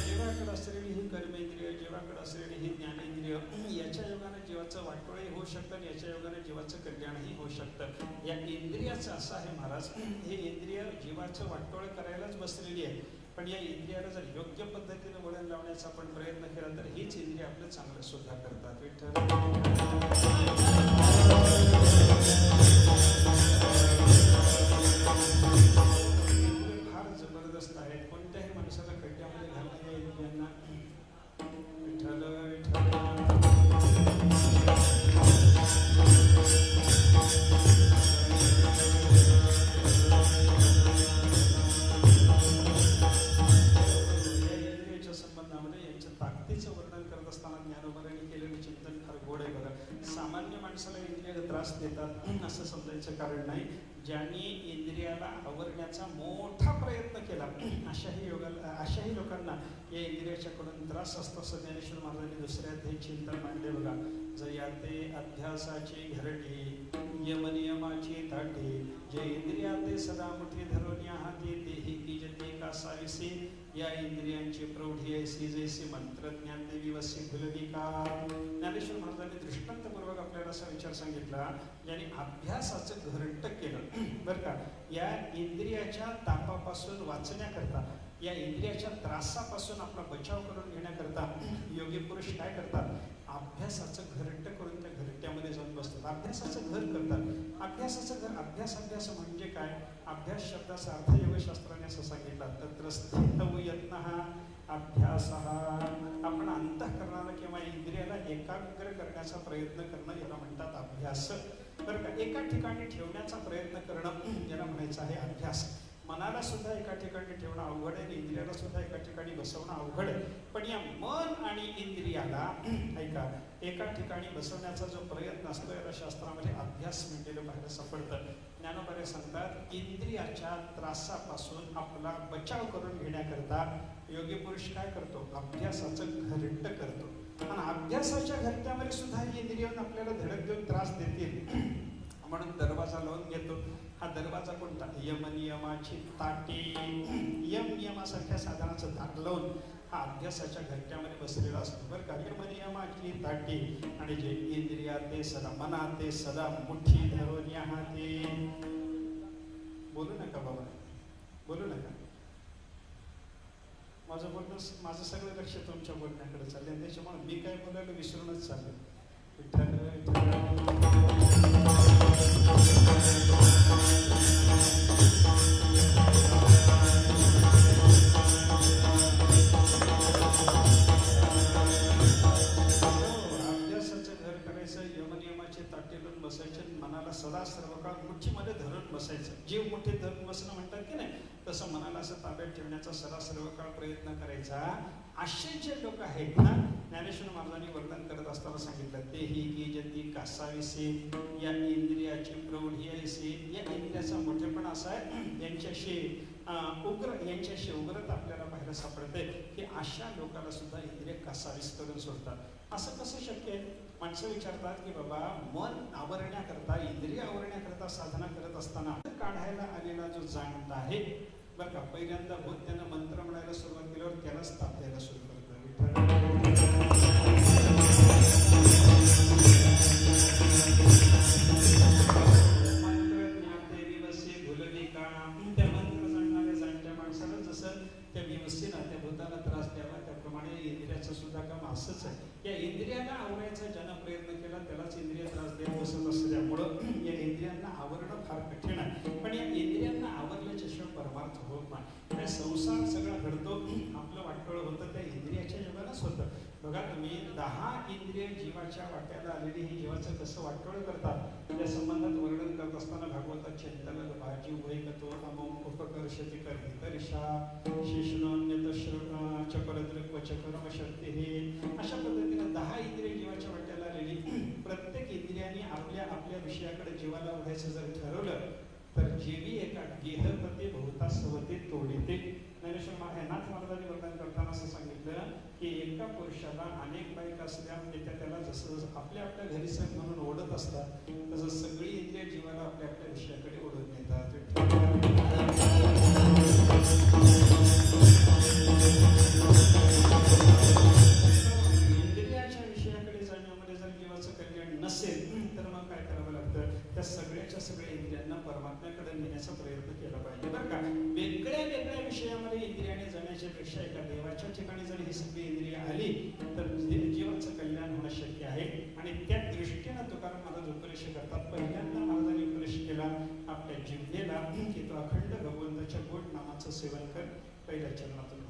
जीवाकडे असलेली ही कर्मेंद्रिय, जीवाकडे असलेली ही ज्ञानेंद्रिय, याच्या योगाने जीवाचं वाटोळही होऊ शकतं आणि याच्या योगाने जीवाचं कल्याणही होऊ शकतं. या इंद्रियाचं असं आहे महाराज, हे इंद्रिय जीवाचं वाटोळ करायलाच बसलेली आहे. पण या इंद्रियाला जर योग्य पद्धतीने वळण लावण्याचा आपण प्रयत्न केला तर हीच इंद्रिय आपलं चांगलं सुद्धा करतात. फार जबरदस्त आहेत, कोणत्याही माणसाला खड्ड्यामध्ये घालता या इंद्रियांना. विठ्ठल विठ्ठल त्रास देतात असं समजायचं कारण नाही. ज्यांनी इंद्रियाला आवरण्याचा मोठा प्रयत्न केला अशाही लोकांना या इंद्रियाच्याकडून त्रास असतो. असं ज्ञानेश्वर महाराजांनी दुसऱ्या अध्यायी चिंतन मांडले बघा. जयाते अध्यासाची घरटी यमनियमाची ताटी, जे इंद्रियाते सदा मुठी धरून हाती तेही की जते का साविसे, या इंद्रियांची प्रौढी ऐसी जैसी मंत्रज्ञान देवी वसी फुलविका. ज्ञानेश्वर महाराजांनी दृष्टांतपूर्वक आपल्याला असा विचार सांगितला, ज्यांनी अभ्यासाचं घरट केलं बरं का. या इंद्रियाच्या तापापासून वाचण्याकरता, या इंद्रियाच्या त्रासापासून आपला बचाव करून घेण्याकरता योगी पुरुष काय करतात, अभ्यासाचं घरट करून त्या घरट्यामध्ये जाऊन बसतात, अभ्यासाचं घर करतात. अभ्यासाचं घर, अभ्यास म्हणजे काय, अभ्यास शब्दाचा अर्थ योगशास्त्राने असं सांगितला, तत्र स्थितौ यत्नः अभ्यासः. आपण अंतःकरणाला किंवा इंद्रियाला एकाग्र करण्याचा प्रयत्न करणं याला म्हणतात अभ्यास बरं का. एका ठिकाणी ठेवण्याचा प्रयत्न करणं याला म्हणायचं आहे अभ्यास. मनाला सुद्धा एका ठिकाणी ठेवणं अवघड आहे आणि इंद्रियाला सुद्धा एका ठिकाणी बसवणं अवघड आहे. पण या मन आणि इंद्रियाला ऐका एका ठिकाणी बसवण्याचा जो प्रयत्न असतो याला शास्त्रामध्ये अभ्यास म्हणलेलं पाहायला सापडतं. ज्ञानोबारे सांगतात इंद्रियाच्या त्रासापासून आपला बचाव करून घेण्याकरता योगी पुरुष काय करतो? अभ्यासाचं घरट करतो. आणि अभ्यासाच्या घरट्यामध्ये सुद्धा ही इंद्रियानं आपल्याला धडक देऊन त्रास देतील म्हणून दरवाजा लावून घेतो. हा दरवाजा कोणता? यम नियमाची ताटी. यम नियमासारख्या साधनाचं धाक लावून हा अभ्यासाच्या घरट्यामध्ये बसलेला असतो बरं का. यम नियमाची ताटी आणि जे इंद्रिया ते सदा मना ते सदा मुठी धरून या ते. बोलू नका बाबा, बोलू नका. माझं सगळं लक्ष तुमच्या बोलण्याकडे चालले आणि त्याच्यामुळे मी काय बोलायला विसरूनच चालले. विठ्ठल अभ्यासाचं घर करायचं, यमनियमाचे ताटे लावून बसायचे, मनाला सदा सर्व काळ मुठीमध्ये धरून बसायचं. जीव मुठीत धरून बसणं म्हणतात की नाही, तसं मनाला असं ताब्यात ठेवण्याचा सदा सर्व काळ प्रयत्न करायचा. असे जे लोक आहेत ना, ज्ञानेश्वर महाराजांनी वर्णन करत असताना सांगितलं ते ही की जती कासावीसे या इंद्रियाची प्रौढी ऐसे. या इंद्रियाचा मोठेपणा असा आहे यांच्याशी यांच्याशी उग्रता आपल्याला पाहायला सापडते की अशा लोकांना सुद्धा इंद्रिय कासावीस करून सोडतात. असं कसं शक्य आहे? माणसं विचारतात की बाबा मन आवरण्याकरता इंद्रिय आवरण्याकरता साधना करत असताना काढायला आलेला जो जाणता आहे बरं का, पहिल्यांदा भूत त्यानं मंत्र म्हणायला सुरुवात केल्यावर त्यालाच ताप द्यायला सुरू करतो. त्या मंत्र जाणणाऱ्या जाणत्या माणसाला जसं त्या विवस्थेला त्या भूताला त्रास द्यावा त्याप्रमाणे इंद्रियाचं सुद्धा काम असंच आहे. या इंद्रियाला आवरायचा ज्यानं प्रयत्न केला त्यालाच इंद्रिय त्रास देत बसत असल्यामुळं या इंद्रियांना आवरणं फार कठीण आहे. पण या इंद्रियांना आवरल्याच्याशिवाय परमार्थ होत नाही. त्या संसार सगळा घडतो, आपलं वाटोळं होतं त्या इंद्रियाच्या जगानंच होतं. बघा तुम्ही 10 इंद्रिय जीवाच्या वाट्याला आलेली ही जीवाचं कसं वाटोळं करतात या संबंधात वर्णन करत असताना भागवतात चिंतन भाजी उभयकतो अमोम उपकर्षती कर्मिकर्षा शिष्णोन्यत चक्रदृक् वचकर्म शक्ती हे. अशा पद्धतीने 10 इंद्रिय जीवाच्या वाट्याला आलेली. प्रत्येक इंद्रियाने आपल्या आपल्या विषयाकडे जीवाला ओढायचं जर ठरवलं तर जीवी एका गेहपती बहुता सवती तोडीते. ज्ञानेश्वर नाथ महाराजांनी वर्णन करताना असं सांगितलं की एका पुरुषाला अनेक बायका असल्या त्याला जसं जसं आपल्या आपल्या घरी सण म्हणून ओढत असतात तसं सगळी इंद्रिय जीवाला आपल्या आपल्या विषयाकडे ओढत नेतात. इंद्रियाच्या विषयाकडे जाण्यामध्ये जर जीवाचं कल्याण नसेल तर मग काय करावं लागतं? त्या सगळ्याच्या सगळ्या इंद्रियांना परमात्म्याकडे नेण्याचा प्रयत्न केला पाहिजे बरं का. वेगळ्या वेगळ्या विषयामध्ये इंद्रियाने जाण्याच्या पेक्षा एका देवाच्या ठिकाणी जर ही सगळी इंद्रिय आली तर जीवाचं कल्याण होणं शक्य आहे. आणि त्या दृष्टीनं तुकाराम महाराज उपदेश करतात. पहिल्यांदा महाराजांनी उपदेश केला आपल्या जिव्हेला की तो अखंड भगवंताच्या गोड नामाचं सेवन कर. पहिल्या चरणातून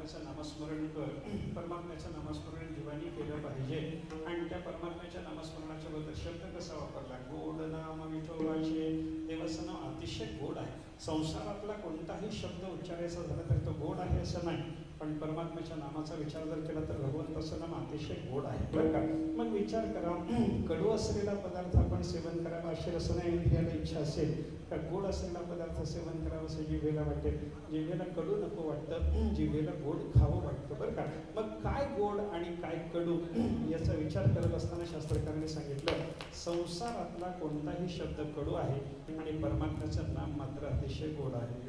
परमात्म्याचं नामस्मरण कर. परमात्म्याचं नामस्मरण जीवानी केलं पाहिजे. आणि त्या परमात्म्याच्या नामस्मरणाच्या बद्दल शब्द कसा वापरला? गोड नाम विठोबाचे. देवाचं नाव अतिशय गोड आहे. संसारातला कोणताही शब्द उच्चारायचा झाला तर तो गोड आहे असं नाही, पण परमात्म्याच्या नामाचा विचार जर केला तर भगवंताचं नाम अतिशय गोड आहे बरं का. मग विचार करा, कडू असलेला पदार्थ आपण सेवन करावा अशी रसना घ्यायला इच्छा असेल का गोड असलेला पदार्थ सेवन करावं असं जिभेला वाटेल? जिभेला कडू नको वाटतं, जिभेला गोड खावं वाटतं बरं का. मग काय गोड आणि काय कडू याचा विचार करत असताना शास्त्रकारांनी सांगितलं, संसारातला कोणताही शब्द कडू आहे आणि परमात्म्याचं नाम मात्र अतिशय गोड आहे.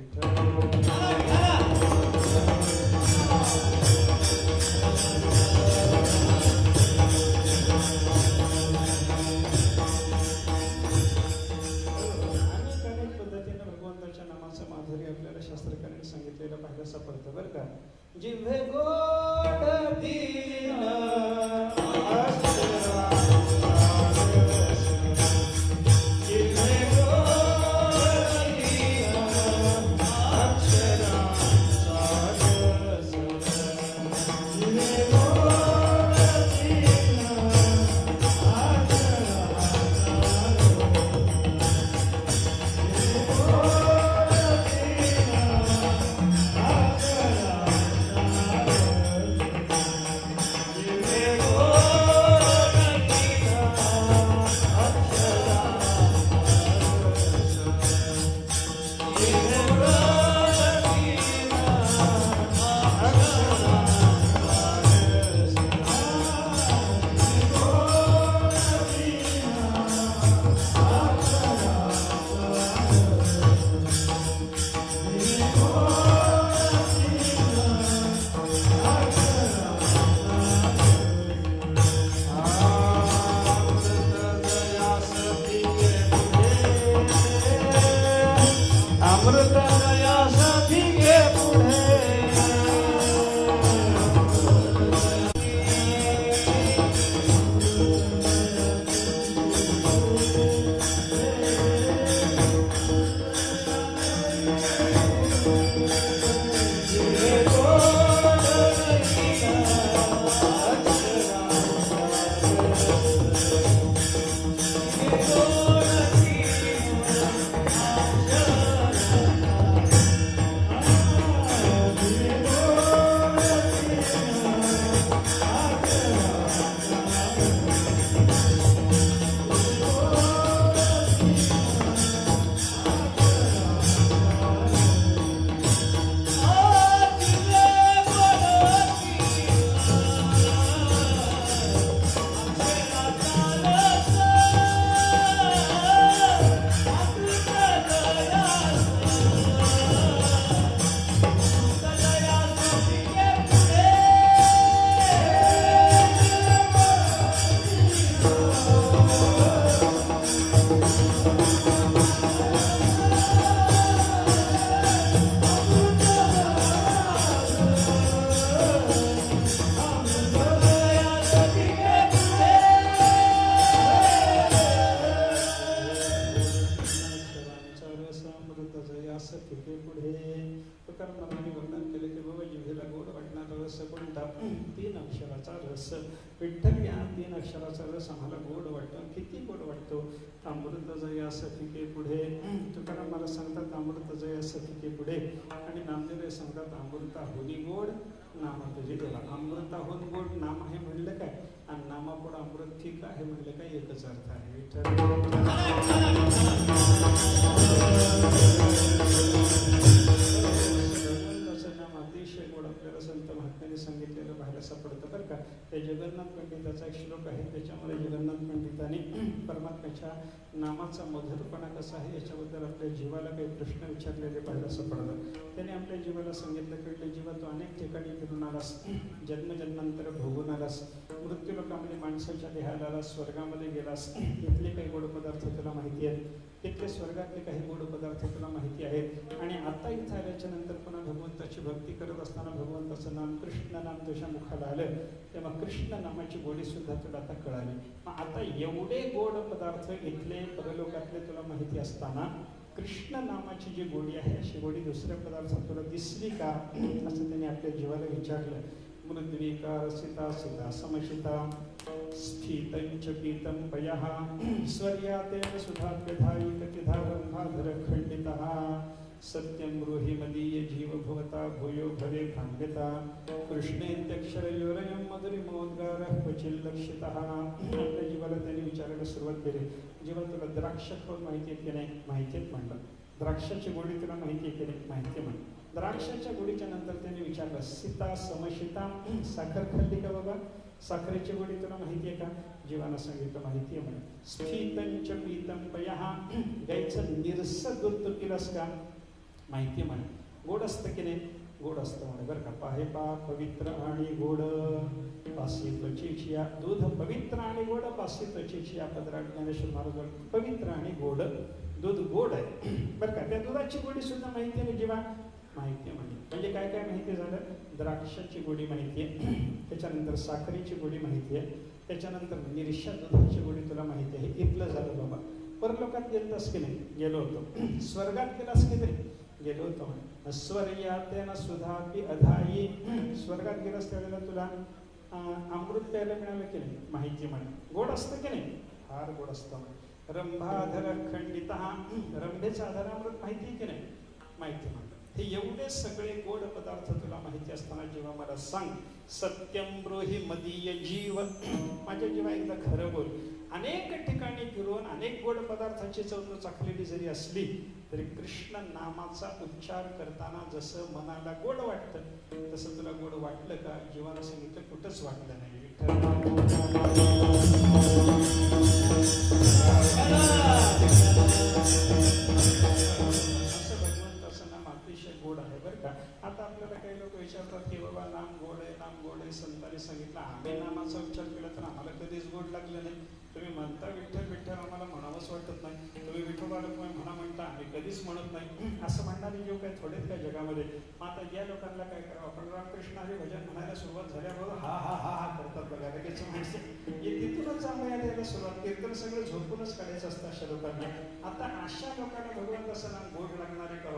अनेक पद्धतीने भगवंताच्या नामाचं माधुर्य आपल्याला शास्त्रकारांनी सांगितलेलं पाहायला सापडतं बरं का. जिव्हे गोड दीन विठ्ठल या 3 अक्षराचा रस आम्हाला गोड वाटतो. किती गोड वाटतो? अमृत जया सखिके पुढे. तुकाराम मला सांगतात अमृत जया सखिके पुढे, आणि नामदेव सांगतात अमृताहुनी गोड नाम तुझे देवा. अमृताहून गोड नाम आहे म्हणलं काय, आणि नामापुढं अमृत ठीक आहे म्हणलं काय, एकच अर्थ आहे. नाम अतिशय गोड आपल्याला संत महात्म्याने सांगितलेलं पाहायला सापडतं बरं का. त्या जगन्नाथ पंडिताचा एक श्लोक आहे, त्याच्यामध्ये जगन्नाथ पंडितांनी परमात्म्याच्या नामाचा मधुरपणा कसा आहे याच्याबद्दल आपल्या जीवाला काही प्रश्न विचारलेले पाहायला सापडतात. त्याने आपल्या जीवाला सांगितलं की जीवा तू अनेक ठिकाणी फिरून आलास, जन्मजन्मांतर भोगून आलास, मृत्यू लोकांमध्ये माणसाच्या देहाला आलास, स्वर्गामध्ये गेलास, इथले काही गोड पदार्थ तुला माहिती आहेत, तिथले स्वर्गातले काही गोड पदार्थ तुला माहिती आहेत, आणि आता इथं आल्याच्या नंतर पुन्हा भगवंताची भक्ती करत असताना भगवंताचं नाम कृष्ण नाम तुझ्या मुखाला आलं, तेव्हा कृष्ण नामाची गोडी सुद्धा तुला आता कळाली. मग आता एवढे गोड पदार्थ इथले परलोकातले तुला माहिती असताना कृष्ण नामाची जी गोडी आहे अशी गोडी दुसऱ्या पदार्थात तुला दिसली का असं त्याने आपल्या जीवाला विचारलं. मृद्विका रसिता सिता समशिता स्फीतंच पीतं पयः स्वर्यातेन सुधाप्यधायि कतिधारंभाधर खंडितः सत्यं ब्रूहि मदीय जीव भवता भूयो भवे भ्राम्यता कृष्णेत्यक्षरयोरयं मधुरिमोद्गारः क्वचिल्लक्षितः. आपल्या जीवाला त्याने विचारायला सुरुवात केली. जेव्हा तुला द्राक्ष खाऊन माहिती आहे की नाही? माहिती आहेत म्हणलं. द्राक्षाची गोडी तुला माहिती आहे की नाही? माहिती आहे म्हणलं. द्राक्षाच्या गोडीच्या नंतर त्याने विचारलं सीता समशिता साखर खाल्ली का बाबा? साखरेची गोडी तुला माहिती आहे का? जीवानं सांगितलं माहिती आहे म्हणे. स्फीतंच पीतं पयः गाईचं निरसं दूध तू पिलास का? माहिती आहे म्हणे. गोड असतं की नाही? गोड असतं म्हणे बरं का. पाहे पा पवित्र आणि गोड पासी त्वचेची या दूध पवित्र आणि गोड पासी त्वचेची या पदरात ज्ञानेश्वर महाराज पवित्र आणि गोड दूध गोड आहे बरं का. त्या दुधाची गोडी सुद्धा माहिती आहे जीवा? माहिती आहे म्हणजे काय काय माहिती झालं? द्राक्षाची गोडी माहिती आहे, त्याच्यानंतर साखरेची गोडी माहिती आहे, त्याच्यानंतर निरशा दुधाची गोडी तुला माहिती आहे. इथलं झालं बाबा. परलोकात गेलतास की नाही? गेलो होतो. स्वर्गात गेलास की नाही? गेलो होतो म्हणे. स्वर्यातेन सुधापि अधायि स्वर्गात गेलास त्यावेळेला तुला अमृत प्यायला मिळालं की नाही? माहिती म्हणे. गोड असतं की नाही? फार गोड असतं म्हणे. रंभाधर खंडितः रंभेचा आधार अमृत माहिती आहे की नाही? माहिती म्हणे. हे एवढे सगळे गोड पदार्थ तुला माहिती असताना जेव्हा मला सांग सत्यं ब्रूहि मदीय जीव माझ्या जीवा एकदा खरं बोल. अनेक ठिकाणी फिरून अनेक गोड पदार्थाची चव तू चाखलेली जरी असली तरी कृष्ण नामाचा उच्चार करताना जसं मनाला गोड वाटतं तसं तुला गोड वाटलं का? जीवाला सांगितलं कुठंच वाटलं नाही. असं भगवंताचं नाम अतिशय गोड आहे बरं का. आता आपल्याला काही लोक विचारतात की बाबा नाम गोड आहे, नाम गोड आहे. संतांनी सांगितलं आम्ही नामाचा उच्चार केला तर आम्हाला कधीच गोड लागलं नाही. तुम्ही म्हणता विठ्ठल विठ्ठल आम्हाला म्हणावंच वाटत नाही. तुम्ही विठोबाला म्हणा म्हणता आम्ही कधीच म्हणत नाही. असं म्हणणारे जीव काय थोडेच काय जगामध्ये? मग आता या लोकांना काय करावं? आपण रामकृष्ण हरी भजन म्हणायला सुरुवात झाल्याबरोबर हा हा हा हा करतात बघा लगेच माणसं. तिथूनच आम्हाला यायला सुरुवात. कीर्तन सगळं झोपूनच काढायचं असतं अशा लोकांना. आता अशा लोकांना भगवंताचं नाम गोड लागणारे का?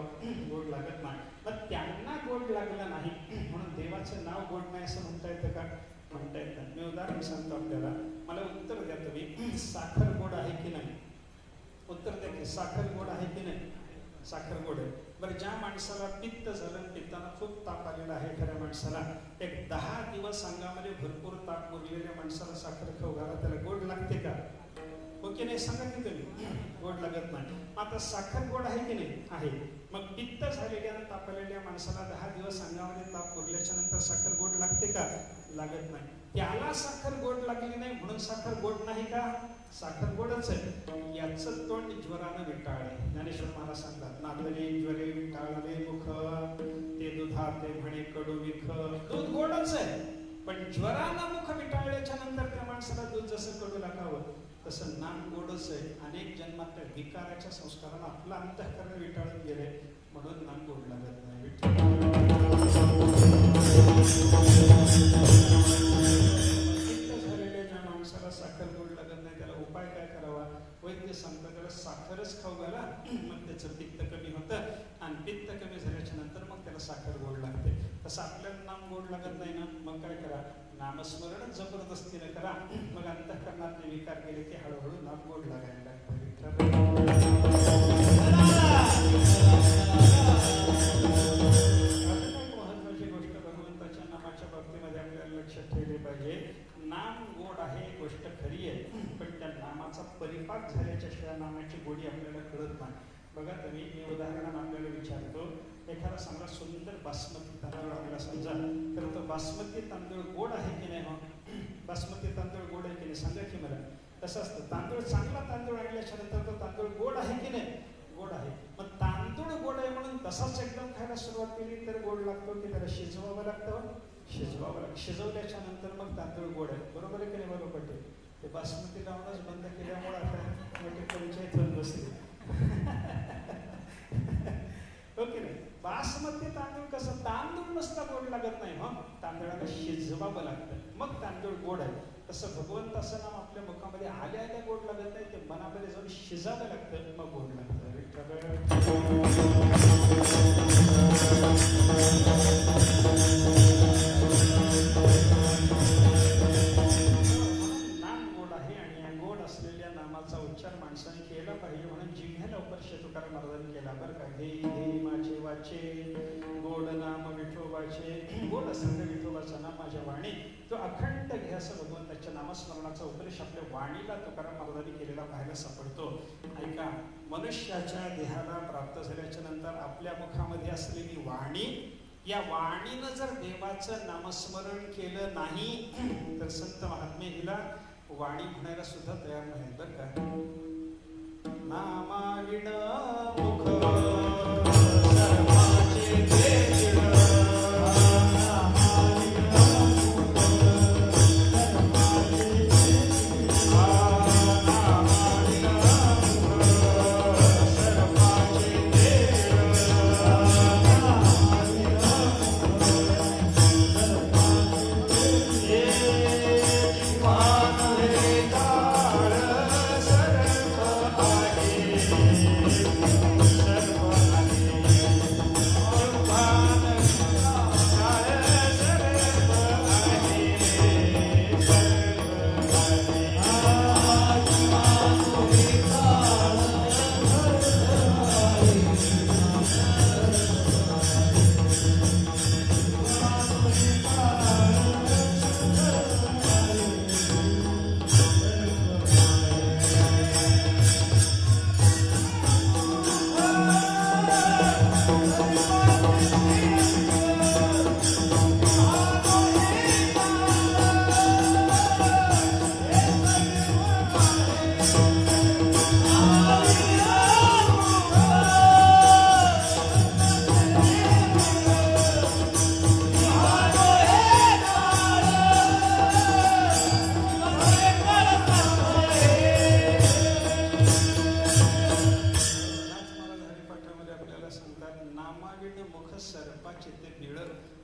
गोड लागत नाही. मग त्यांना गोड लागलं नाही म्हणून देवाचं नाव गोड नाही असं म्हणता येतं का? म्हणता येत नाही. मी उदाहरण सांगतो आपल्याला. मला उत्तर द्या तुम्ही. साखर गोड आहे की नाही? उत्तर द्या की साखर गोड आहे की नाही? साखर गोड आहे. बरं ज्या माणसाला पित्त झालं, पित्ताना खूप ताप आलेला आहे खऱ्या माणसाला, एक 10 दिवस अंगामध्ये भरपूर ताप मुरलेल्या माणसाला साखर खाऊ घाला त्याला गोड लागते का? हो की नाही? सांगा की तुम्ही. गोड लागत नाही. आता साखर गोड आहे की नाही? आहे. मग पित्त झालेल्या ताप आलेल्या माणसाला 10 दिवस अंगामध्ये ताप उरल्याच्या नंतर साखर गोड लागते का? लागत नाही. त्याला साखर गोड लागली नाही म्हणून साखर गोड नाही का? साखर गोडच आहे. याचं तोंड ज्वरानं विटाळले. ज्ञानेश्वर महाराज सांगतात नादरे ज्वरे विटाळले मुख ते दुधा ते म्हणे कडू विख. दूध गोडच आहे पण ज्वरानं मुख विटाळल्याच्या नंतर त्या माणसाला दूध जसं कडू लागावं तसं नाम गोडच आहे. अनेक जन्मात त्या विकाराच्या संस्कारानं आपलं अंतःकरण विटाळून गेले म्हणून नाम गोड लागत नाही. झालेल्या ज्या माणसाला साखर गोड लागत नाही त्याला उपाय काय करावा? वैद्य सांगतात त्याला साखरच खाऊ घाला मग त्याचं पित्त कमी होतं आणि पित्त कमी झाल्याच्या नंतर मग त्याला साखर गोड लागते. तसं आपल्याला नाम गोड लागत नाही ना, मग काय करा? नामस्मरण जबरदस्तीने करा. मग अंतःकरणात विकार केले की हळूहळू नाम गोड लागायला लागतं. महत्वाची गोष्ट भगवंताच्या नामाच्या बाबतीमध्ये आपल्याला लक्षात ठेवले पाहिजे. नाम गोड आहे गोष्ट खरी आहे पण त्या नामाचा परिपाक झाल्याच्या शिवाय नामाची गोडी आपल्याला कळत नाही. बघा तुम्ही मी उदाहरण आपल्याला विचारतो. एखादा समजा सुंदर बासमती तांदूळ आपल्याला समजा तर तो बासमती तांदूळ गोड आहे की नाही? बासमती तांदूळ गोड आहे की नाही? सांगा की मला. कसं असतं? तांदूळ चांगला तांदूळ आणल्याच्या नंतर तो तांदूळ गोड आहे की नाही? गोड आहे. मग तांदूळ गोड आहे म्हणून तसाच एकदम खायला सुरुवात केली तर गोड लागतो की त्याला शिजवावं लागतं? शिजवावं लागतं. शिजवल्याच्या नंतर मग तांदूळ गोड आहे. बरोबर आहे की नाही? बरोबर पटेल. ते बासमती लावूनच बंद केल्यामुळे आता मोठी पंचायत होत बसली. ओके नाही. बासमती तांदूळ कसं, तांदूळ नुसता गोड लागत नाही, मग तांदळाला शिजवावं लागतं मग तांदूळ गोड आहे. तसं भगवंताचं नाम आपल्या मुखामध्ये आल्या आल्या गोड लागत नाही, ते मनामध्ये जाऊन शिजावं लागतं मग गोड लागतं. नाम गोड आहे आणि या गोड असलेल्या नामाचा उच्चार माणसाने केला पाहिजे, म्हणून जिल्ह्याला उपर्ष तुकाराम महाराजांनी केला बरं का. हे हे माझे वाचे गोड नाम विठोबाचे, गोड असलेलं विठोबाचं नाम माझ्या वाणी, तो अखंड घ्यास भगवंताच्या नामस्मरणाचा उपदेश आपल्या वाणीला तुकाराम महाराजांनी केलेला पाहायला सापडतो. ऐका, मनुष्याच्या देहाला प्राप्त झाल्याच्या नंतर आपल्या मुखामध्ये असलेली वाणी, या वाणीनं जर देवाचं नामस्मरण केलं नाही तर संत महात्मे हिला वाणी म्हणायला सुद्धा तयार नाही बरं का. नामाविण मुख सर्वाचे तेज,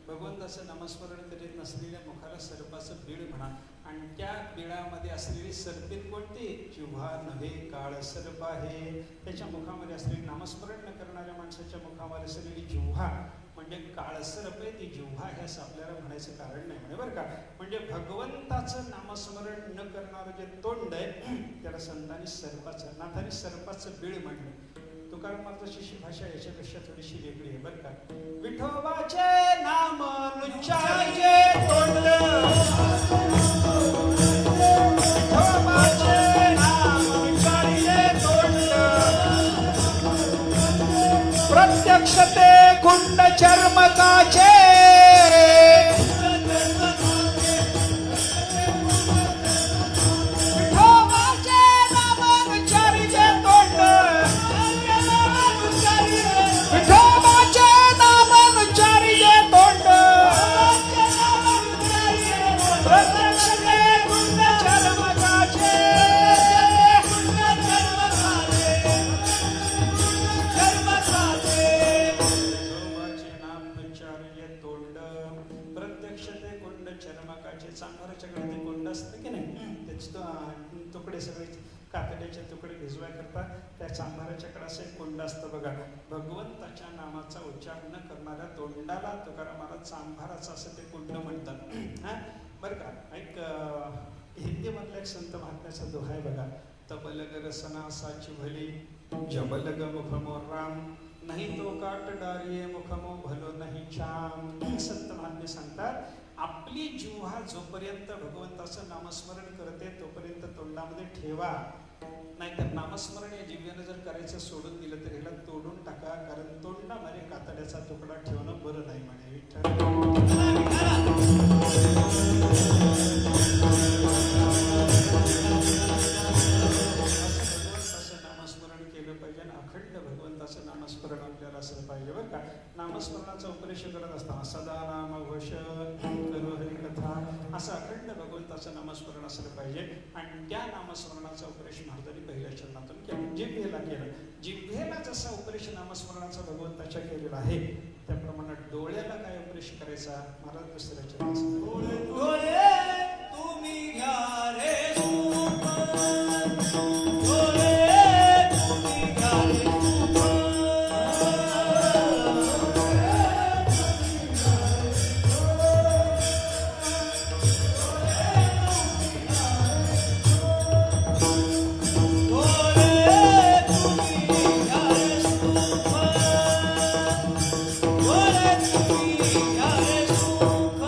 भगवंताचं नामस्मरण करीत नसलेल्या मुखाला सर्पाचं बीळ म्हणा. आणि त्या बिळामध्ये असलेली सर्पिन कोणती, जिव्हा नव्हे काळ सर्प आहे. त्याच्या मुखामध्ये असलेली नामस्मरण न करणाऱ्या माणसाच्या मुखामध्ये असलेली जिव्हा म्हणजे काळसर्प आहे, ती जिव्हा हे असं आपल्याला म्हणायचं कारण नाही म्हणे बरं का. म्हणजे भगवंताचं नामस्मरण न करणारं जे तोंड आहे त्याला संतांनी सर्पाचं, नाथांनी सर्पाचं बीळ म्हणलं. तुकाराम महाराजांची भाषा याच्यापेक्षा थोडीशी वेगळी आहे बरं का. विठोबाचे नाम नुच्चारजे तोंड, विठोबाचे नाम नुच्चारजे तोंड, प्रत्यक्ष ते कुंड चर्मकाचे, तुकडे सगळे कातड्याचे तुकडे भिजवाय करता त्या चांभाराच्या कडाचे कोंड असतं बघा. भगवंताच्या नामाचा उच्चार न करणाऱ्या तोंडाला तुकाराम महाराज चांभाराचं असं ते कुंड म्हणतात. हा बरं का. एक हिंदी मधला एक संत महात्म्याचा दोहा आहे बघा. तबलग रसना साची भली, जबलग मुखमो राम, नाही तो काट डारिये मुखमो भलो नाही छाम. संत महात्मे सांगतात आपली जिव्हा जोपर्यंत भगवंताचं नामस्मरण करते तोपर्यंत तोंडामध्ये ठेवा, नाहीतर नामस्मरण या जिव्ह्यानं जर करायचं सोडून दिलं तर ह्याला तोडून टाका, कारण तोंडामध्ये कातड्याचा तुकडा ठेवणं बरं नाही म्हणे. नामस्मरण केलं पाहिजे आणि अखंड भगवंताचं नामस्मरण आपल्याला असलं पाहिजे बरं का. नामस्मरणाचा उपदेश करत असताना सदा नाम घोष करो हरी कथा असं अखंड भगवंताचं नामस्मरण असलं पाहिजे. आणि त्या नामस्मरणाचा उपदेश महाराजांनी पहिल्या चरणातून केला, जिव्हेला केलं. जिव्हेला जसा उपदेश नामस्मरणाचा भगवंताच्या केलेला आहे त्याप्रमाणे डोळ्याला काय उपदेश करायचा महाराज दुसऱ्या चरणी सांगतात. डोळे तुम्ही घ्या रे सुख, डोळे तुम्ही घ्या रे सुख. डोळे तुम्ही घ्या रे सुख, डोळे तुम्ही घ्या रे सुख.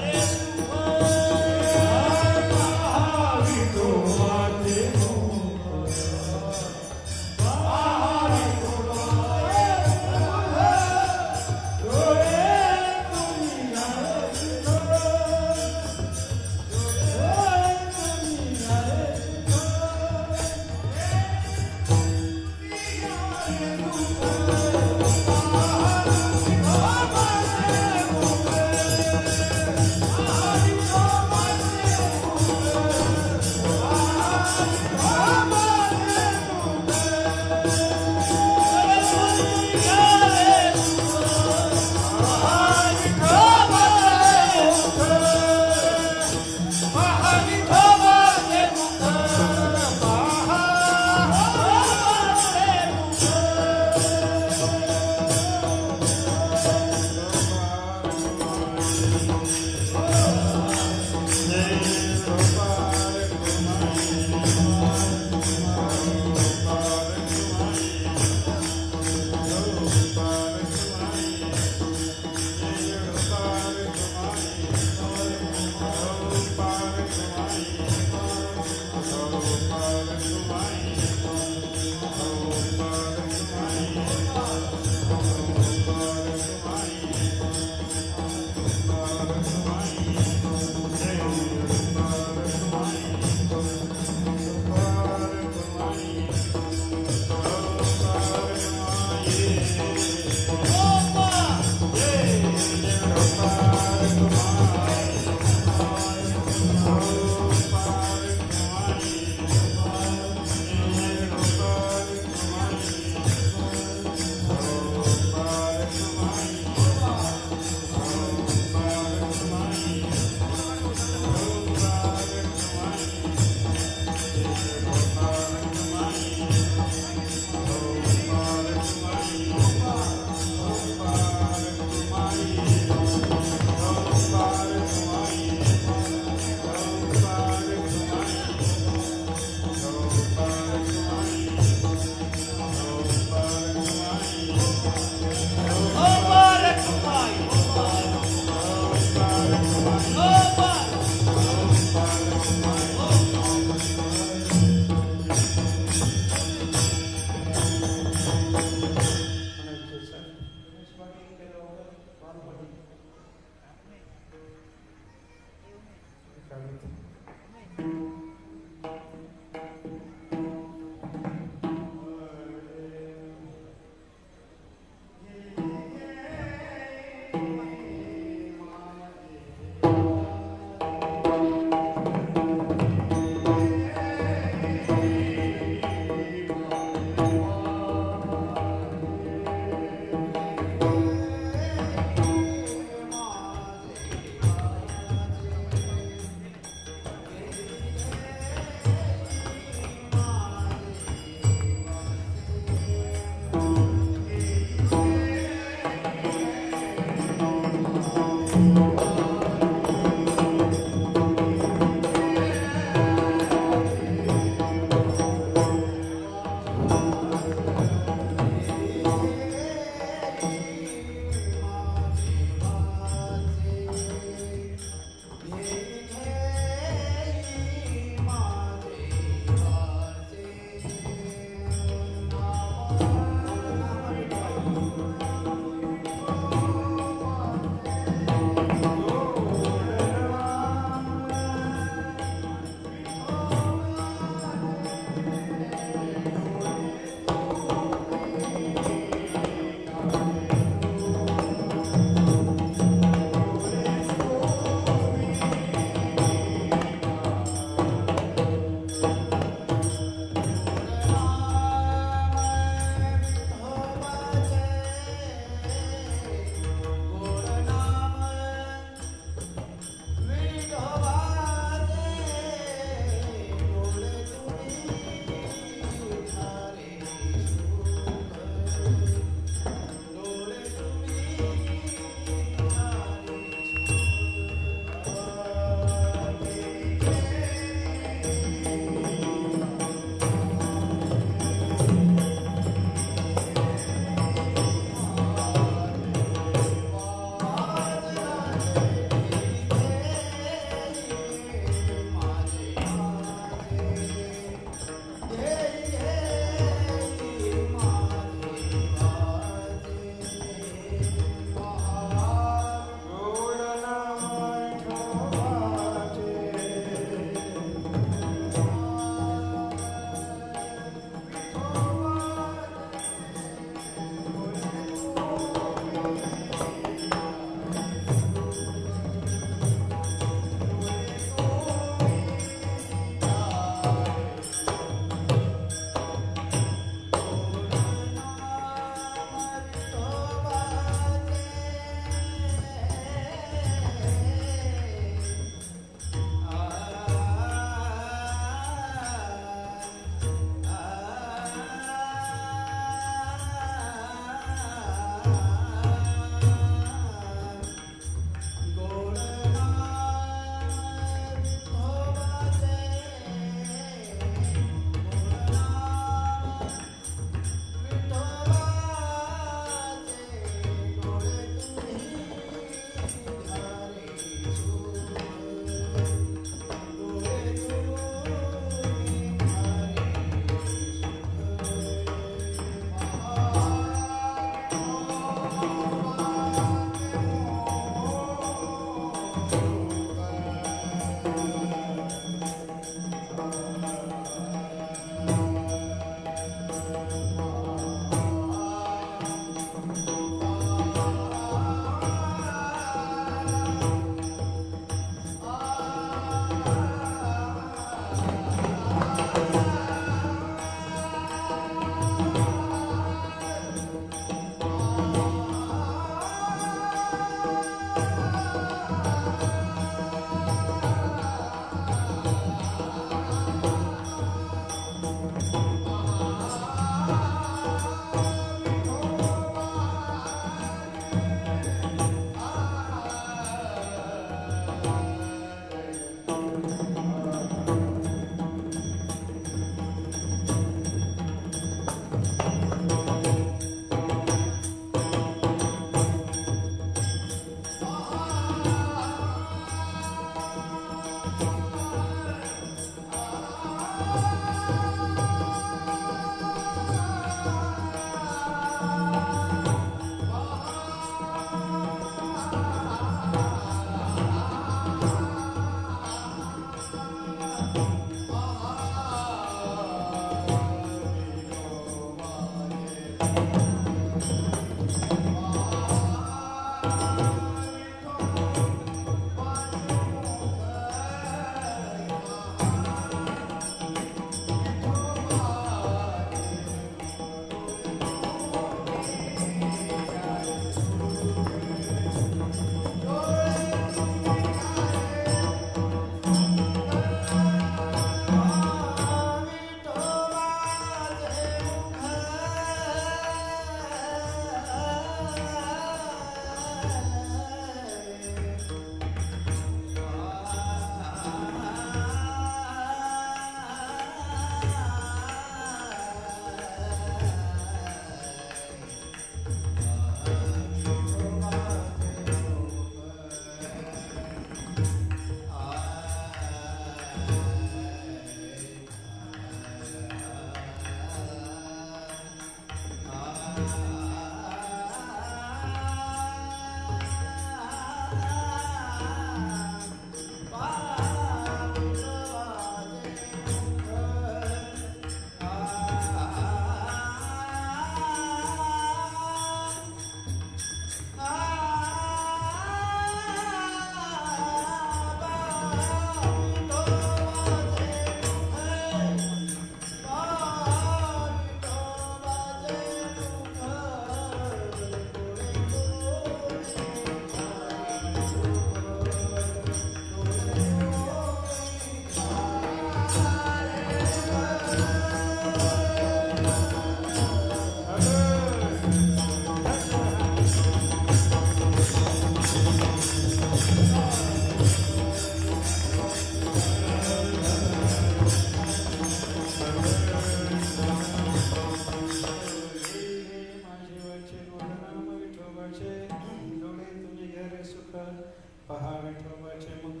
पहा विठोबाचे मुख.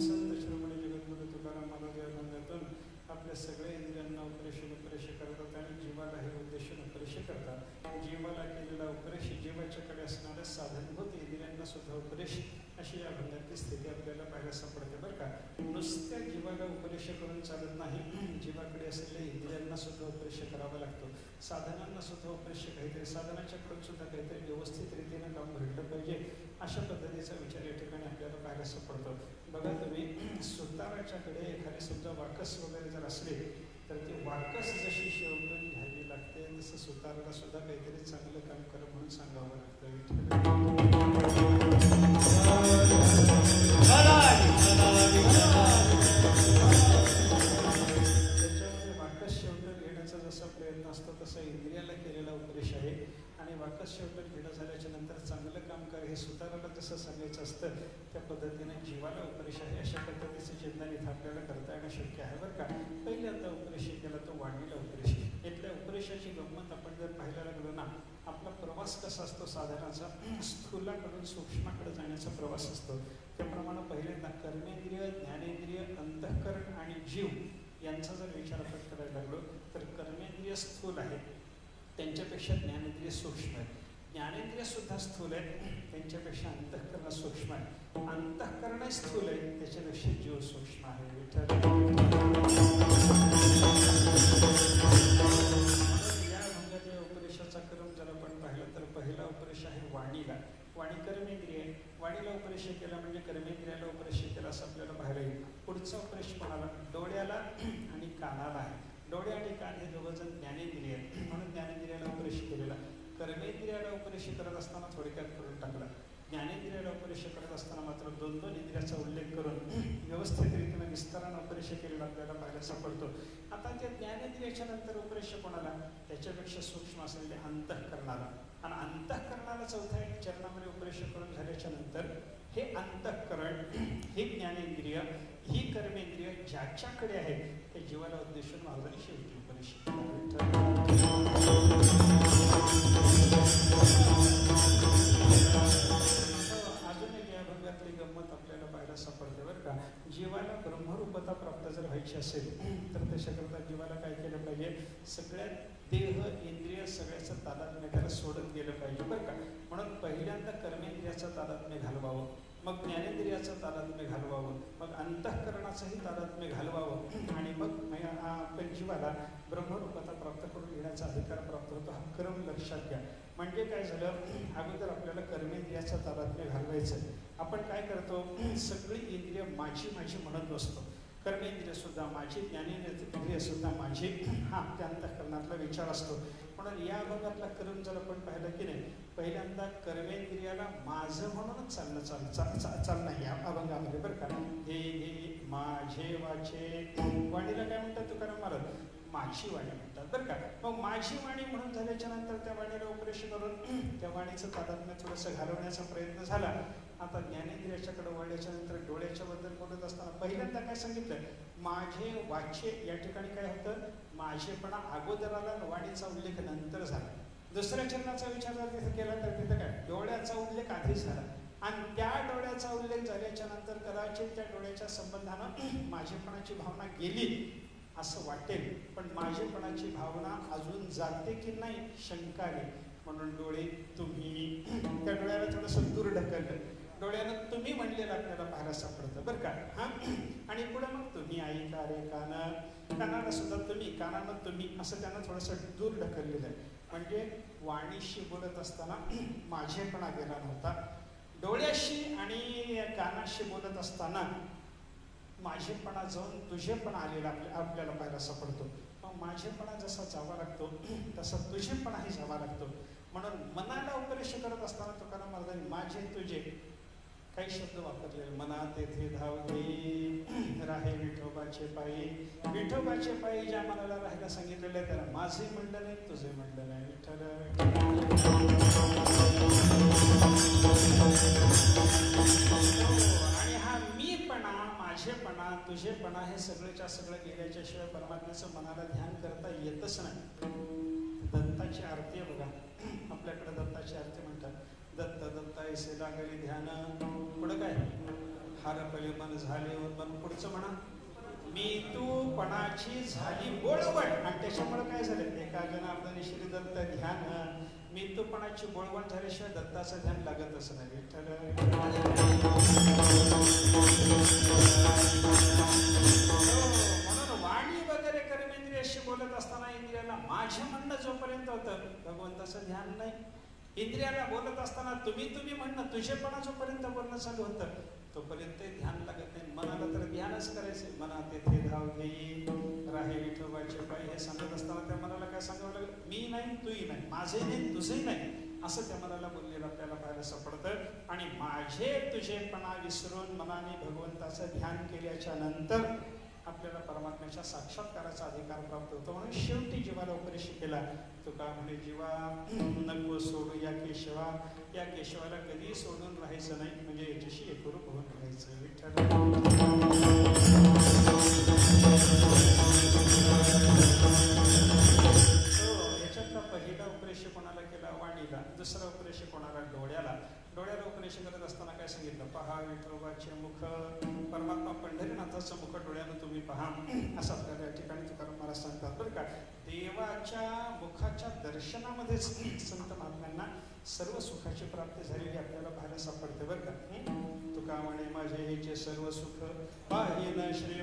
संत श्रमणी जगद्गुरु तुकाराम महाराज या रंगातून आपल्या सगळ्या इंद्रियांना उपदेश करतात आणि जीवालाही उद्देशून उपदेश करतात. जीवाला केलेला उपदेश जीवाच्याकडे असणाऱ्या साधनभूत इंद्रियांना सुद्धा उपदेश अशी या भंगातली स्थिती आपल्याला पाहायला सापडते बरं का. नुसत्या जीवाला उपदेश करून चालत नाही, जीवाकडे असलेल्या इंद्रियांना सुद्धा उपदेश करावा लागतो. साधनांना सुद्धा उपदेश काहीतरी साधनाच्याकडून सुद्धा काहीतरी व्यवस्थित रीतीने काम घडलं पाहिजे अशा पद्धतीचा विचार या ठिकाणी आपल्याला पाहायला सापडतो. बघा तुम्ही सुताराच्याकडे एखादी समजा वाकस वगैरे जर असले तर ती वाकस जशी शेवटून घ्यावी लागते तसं सुताराला सुद्धा काहीतरी चांगलं काम कर म्हणून सांगावं लागतं. त्याच्यामध्ये वाकस शेवटून घेण्याचा जसा प्रयत्न असतो तसा इंद्रियाला केलेला उपदेश आहे. आणि वाकस शेवटून घेणं झाल्याच्या नंतर चांगलं काम कर हे सुताराला जसं सांगायचं असतं त्या पद्धतीने जीवाला उपदेश आहे. अशा पद्धतीचं चिंतन इथं आपल्याला करता येणं शक्य आहे बरं का. पहिल्यांदा उपदेश केला तो वाढलेला उपदेश. इथल्या उपदेशाची गंमत आपण जर पाहायला लागलो ना, आपला प्रवास कसा असतो साधनाचा, स्थूलाकडून सूक्ष्माकडे जाण्याचा प्रवास असतो. त्याप्रमाणे पहिल्यांदा कर्मेंद्रिय, ज्ञानेंद्रिय, अंतःकरण आणि जीव यांचा जर विचार आपण करायला लागलो तर कर्मेंद्रिय स्थूल आहे, त्यांच्यापेक्षा ज्ञानेंद्रिय सूक्ष्म आहे. ज्ञानेंद्रिय सुद्धा स्थूल आहे, त्यांच्यापेक्षा अंतःकरण सूक्ष्म आहे. अंतःकरण स्थूल आहे, त्याच्यापेक्षा जीव सूक्ष्म आहे. विठ्ठल वाणी कर्मेंद्रिय आहे. वाणीला उपदेश केला म्हणजे कर्मेंद्रियाला उपदेश केला असं आपल्याला पाहायला येईल. पुढचा उपदेश कोणाला? डोळ्याला आणि कानाला आहे. डोळे आणि कान हे दोघं जण ज्ञानेंद्रिय आहेत, म्हणून ज्ञानेंद्रियाला उपदेश केलेला. कर्मेंद्रियाला उपदेश करत असताना थोडक्यात करून टाकला. ज्ञानेंद्रियाला उपदेश करत असताना मात्र दोन दोन इंद्रियाचा उल्लेख करून व्यवस्थित रीतीनं विस्तारानं उपदेश केलेला आपल्याला पाहायला सापडतो. आता त्या ज्ञानेंद्रियाच्या नंतर उपदेश कोणाला? त्याच्यापेक्षा सूक्ष्म असलेले अंतःकरणाला. आणि अंतःकरणाला चौथ्या चरणामध्ये उपदेश करून झाल्याच्या नंतर हे अंतःकरण, हे ज्ञानेंद्रिय, ही कर्मेंद्रिय ज्याच्याकडे आहे त्या जीवाला उद्देशून महाराजांनी शेवटी उपदेश अजून एक या भागातली गंमत आपल्याला पाहायला सापडते बरं का. जीवाला ब्रह्मरूपता प्राप्त जर व्हायची असेल तर त्याच्याकरता जीवाला काय केलं पाहिजे? सगळ्यात देह इंद्रिय सगळ्याचं तादात्म्य त्याला सोडून गेलं पाहिजे बरं का. म्हणून पहिल्यांदा कर्मेंद्रियाचं तादात्म्य घालवावं, मग ज्ञानेंद्रियाचं तादात्म्य घालवावं, मग अंतःकरणाचंही तादात्म्य घालवावं आणि मग आपण जीवाला ब्रह्मरूपता प्राप्त करून घेण्याचा अधिकार प्राप्त होतो. हा क्रम लक्षात घ्या. म्हणजे काय झालं? अगोदर आपल्याला कर्मेंद्रियाचं तादात्म्य घालवायचं. आपण काय करतो? सगळी इंद्रिय माझी माझी म्हणत बसतो. कर्मेंद्रिय सुद्धा माझी, ज्ञानेंद्रिय सुद्धा माझी, हा त्या अंतःकरणातला विचार असतो. म्हणून या भागातला क्रम जर आपण पाहिलं की नाही, पहिल्यांदा कर्मेंद्रियाला माझं म्हणूनच चालणं या अभंगामध्ये बरं का. हे माझे वाचे, वाणीला काय म्हणतात तुकाराम महाराज? माझी वाणी म्हणतात बरं का. मग माझी वाणी म्हणून झाल्याच्या नंतर त्या वाणीला उपदेश करून त्या वाणीचं तादात्म्य थोडंसं घालवण्याचा प्रयत्न झाला. आता ज्ञानेंद्रियाच्याकडे वळल्याच्या नंतर डोळ्याच्या बद्दल बोलत असताना पहिल्यांदा काय सांगितलं? माझे वाचे. या ठिकाणी काय होतं? माझेपणा अगोदर आला, वाणीचा उल्लेख नंतर झाला. दुसऱ्या चरणाचा विचार जर तिथे केला तर तिथं काय? डोळ्याचा उल्लेख आधीच झाला आणि त्या डोळ्याचा उल्लेख झाल्याच्या नंतर कदाचित त्या डोळ्याच्या संबंधानं माझेपणाची भावना गेली असं वाटेल, पण माझेपणाची भावना अजून जाते की नाही शंका आहे. म्हणून डोळे तुम्ही, त्या डोळ्याला थोडंसं दूर ढकललं. डोळ्यानं तुम्ही म्हणलेलं आपल्याला पाहायला सापडतं बरं का. हा, आणि पुढे मग तुम्ही ऐका रे कान, कानाला सुद्धा तुम्ही, कानानं तुम्ही, असं त्यांना थोडंसं दूर ढकललेलं आहे. म्हणजे वाणीशी बोलत असताना माझेपणा गेला नव्हता. डोळ्याशी आणि कानाशी बोलत असताना माझेपणा जाऊन तुझेपणा आलेला आपल्याला पाहायला सापडतो. मग माझेपणा जसा जावा लागतो तसा तुझेपणाही जावा लागतो. म्हणून मनाला उपदेश करत असताना तुकाराम महाराजांनी माझे तुझे काही शब्द वापरलेले. मना तेथे धावते राहे विठोबाचे पायी. विठोबाचे पायी ज्या मनाला राहायला सांगितलेलं आहे त्याला माझे म्हणलं नाही, तुझे म्हणलं नाही. विठ्ठल आणि हा मीपणा, माझेपणा, तुझेपणा हे सगळेच्या सगळं गेल्याच्याशिवाय परमात्म्याचं मनाला ध्यान करता येतच नाही. दत्ताची आरती आहे बघा, आपल्याकडे दत्ताची आरती म्हणतात. दत्त दत्ता ऐसे लागले ध्यान. पुढं काय? हारपले मन झाले मन. पुढचं म्हणा मी तू पणाची झाली बोळवण. आणि त्याच्यामुळे काय झालं? एका जनार्दनी श्री दत्त ध्यान. मी तू पणाची बोळवण झाल्याशिवाय दत्ताचं ध्यान लागतच नाही. विठ्ठल म्हणून वाणी वगैरे कर्मेंद्रियाशी बोलत असताना इंद्रियाला माझ्या म्हणणं जोपर्यंत होतं भगवंताचं ध्यान नाही. इंद्रियाला बोलत असताना तुम्ही तुम्ही म्हणणं, तुझेपणा जोपर्यंत बोलणं चालू होतं तोपर्यंत ध्यान लागत नाही. मनाला तर ध्यानच करायचंय. मना तेथे धाव घेई राहे विठोबाचे पायी. हे सांगत असताना त्या मनाला काय सांगावं लागलं? मी नाही, तूही नाही, माझे नाही, तुझेही नाही, असं त्या मनाला बोललेलं आपल्याला पाहायला सापडतं. आणि माझे तुझेपणा विसरून मनाने भगवंताचं ध्यान केल्याच्या नंतर आपल्याला परमात्म्याच्या साक्षात्काराचा अधिकार प्राप्त होतो. म्हणून शेवटी जीवाला उपदेश केला. तुका म्हणे जीवा नको सोडू या केशवा. या केशवाला कधी सोडून राहायचं नाही, म्हणजे याच्याशी एकरूप होऊन राहायचं. विठ्ठल याच्यातला पहिला उपदेश कोणाला केला? वाणीला. दुसरा उपदेश कोणाला? डोळ्याला. डोळ्याला उपदेश करत असताना काय सांगितलं? पहा विठोबाचे मुख. परमात्मा पंढरीनाथाचं मुख डोळ्यानं तुम्ही पहा, असं आपल्याला या ठिकाणी तुकाराम महाराज सांगतात बरं का. देवाच्या मुखाच्या दर्शनामध्येच संत महात्म्यांना सर्व सुखाची प्राप्ती झालेली आपल्याला पाहायला सापडते बरं का. तुका म्हणे माझे हेचे सर्व सुख पाहिन श्री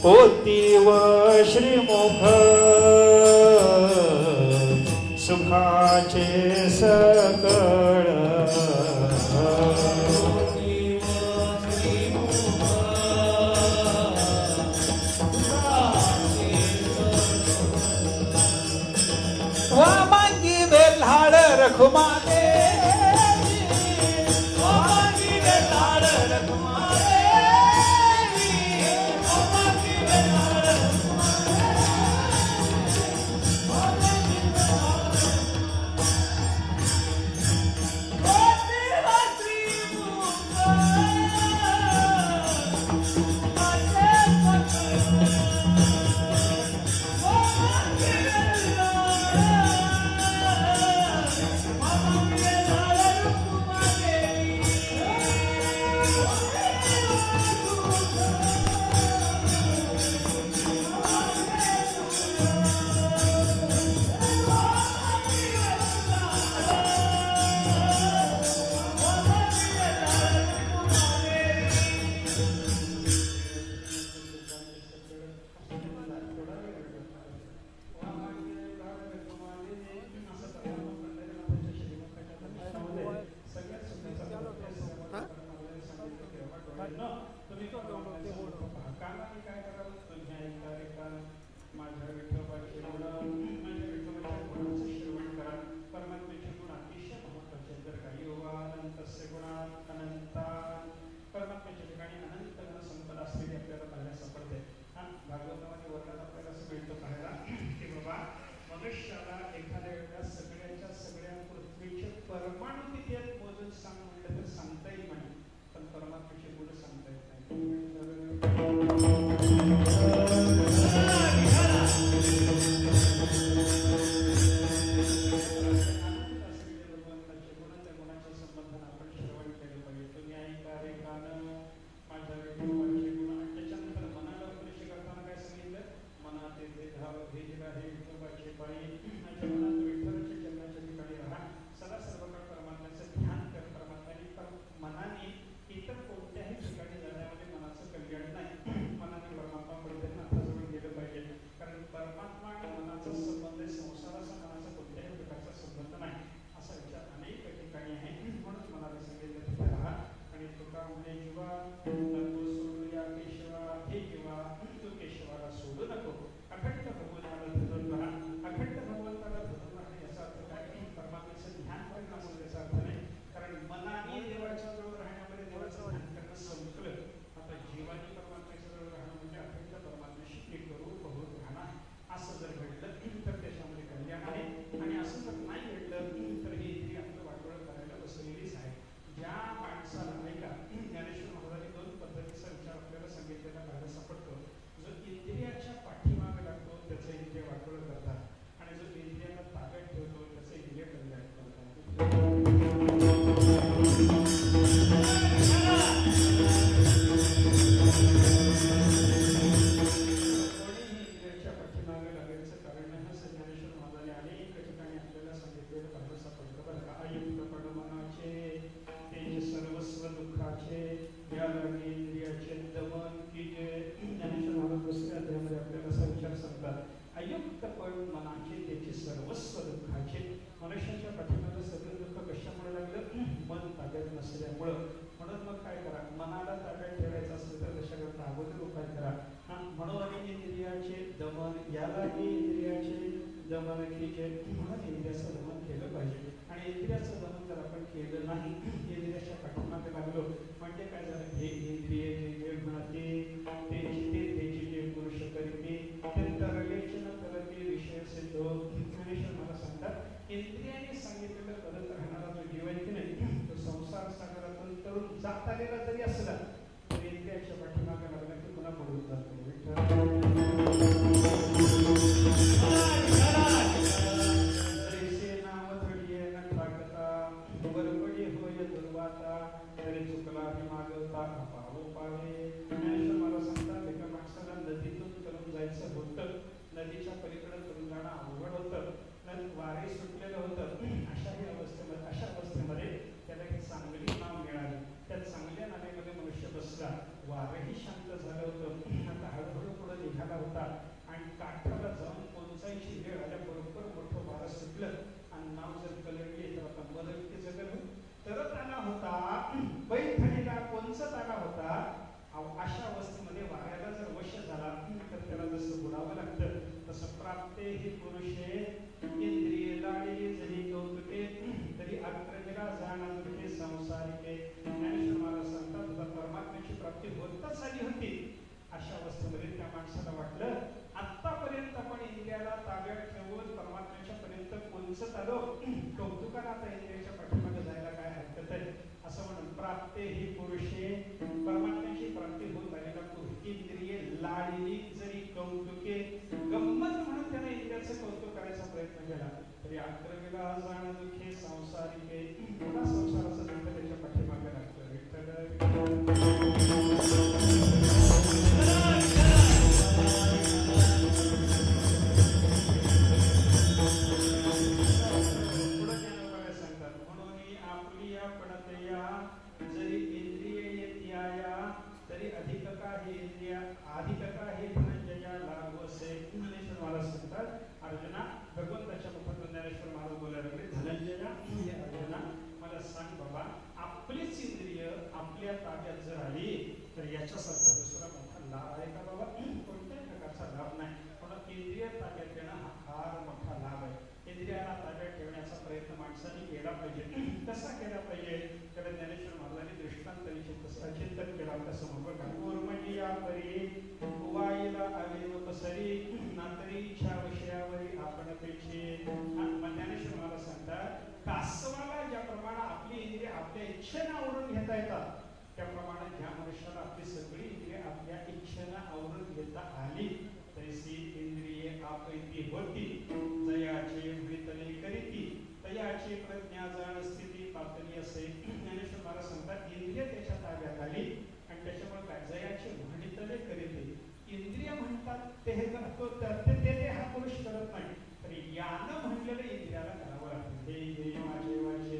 पोतीव श्रीमुख सुखाचे सकळ वामांगी वेल्हाड रखुमाने वामांगी वेल्हाड रखुमाने वामांगी वेल्हाड वारही शांत झालं होतं. आता हळूहळू पुढे होता आणि काठाला जाऊन पोचायची वेळ आल्याबरोबर मोठं वारं सुटलं आणि नाव जर कलंडली तर आता मदत जगल तरच आला होता पैठणीला कोणचाच आला होता. अशा अवस्थेमध्ये वाऱ्याला जर वश झाला तर त्याला जसं बुडावं लागतं तसं प्राप्ते ही पुरुषे इंद्रिय लाडी जरी कौतुके तरी आक्रमेला जाणारे संसारिके. ज्ञानेश्वर महाराज सांगतात तुला परमात्म्याची प्राप्ती होतच आली होती. अशा अवस्थेमध्ये त्या माणसाला वाटलं आतापर्यंत आपण इंद्रियाला ताब्यात ठेवून परमात्म्याच्या पर्यंत पोहोचत आलो, कौतुकाला आता इंद्रियाच्या पाठीमागे जायला काय हरकत आहे असं म्हणून प्राप्ते ही पुरुषे परमात्म्याची प्राप्ती होत आलेला इंद्रिये लाडली जरी कौतुके गंमत म्हणून त्याने इंद्रियाचं कौतुक करायचा प्रयत्न केला तरी आक्रमेला जाण दुखे संसारिके पुन्हा संसाराचं दुःख त्याच्या पाठीमागे लागतं. अर्जुना भगवंताच्या मुखातून ज्ञानेश्वर महाराज बोलायला लागले धनंजया हे अर्जुना मला सांग बाबा आपलीच इंद्रिय आपल्या ताब्यात जर आली तर याच्यासारखा दुसरा मोठा लाभ आहे का बाबा? कोणत्याही प्रकारचा लाभ नाही. पण इंद्रिय ताब्यात घेणं हा फार मोठा लाभ आहे. इंद्रियाला ताब्यात ठेवण्याचा प्रयत्न माणसाने केला पाहिजे. कसा केला पाहिजे तर ज्ञानेश्वर महाराजांनी दृष्टांताने चिंतन केला. कसं म्हणतो कर्मजी या परी वाईला आले पसरी नातरीच्या विषयावरी आपण पेक्षे. ज्ञानेश्वर महाराज सांगतात कासवाला ज्याप्रमाणे आपली इंद्रिय आपल्या इच्छेने आवरून घेता येतात त्याप्रमाणे ज्या मनुष्याला आपली सगळी इंद्रिय आपल्या इच्छेने आवरून घेता आली तैसी इंद्रिये आपैती होती जयाचे भीतले करीती तयाची प्रज्ञा जाण स्थिती पातळी असे. ज्ञानेश्वर महाराज सांगतात इंद्रिय त्याच्या ताब्यात आली आणि त्याच्यामुळे काय जयाचे म्हणितले करीती. इंद्रिय म्हणतात ते हे करतो ते हा पुरुष करत नाही तर यानं म्हणलेलं इंद्रियाला करावं लागतं. हे माझे वाचे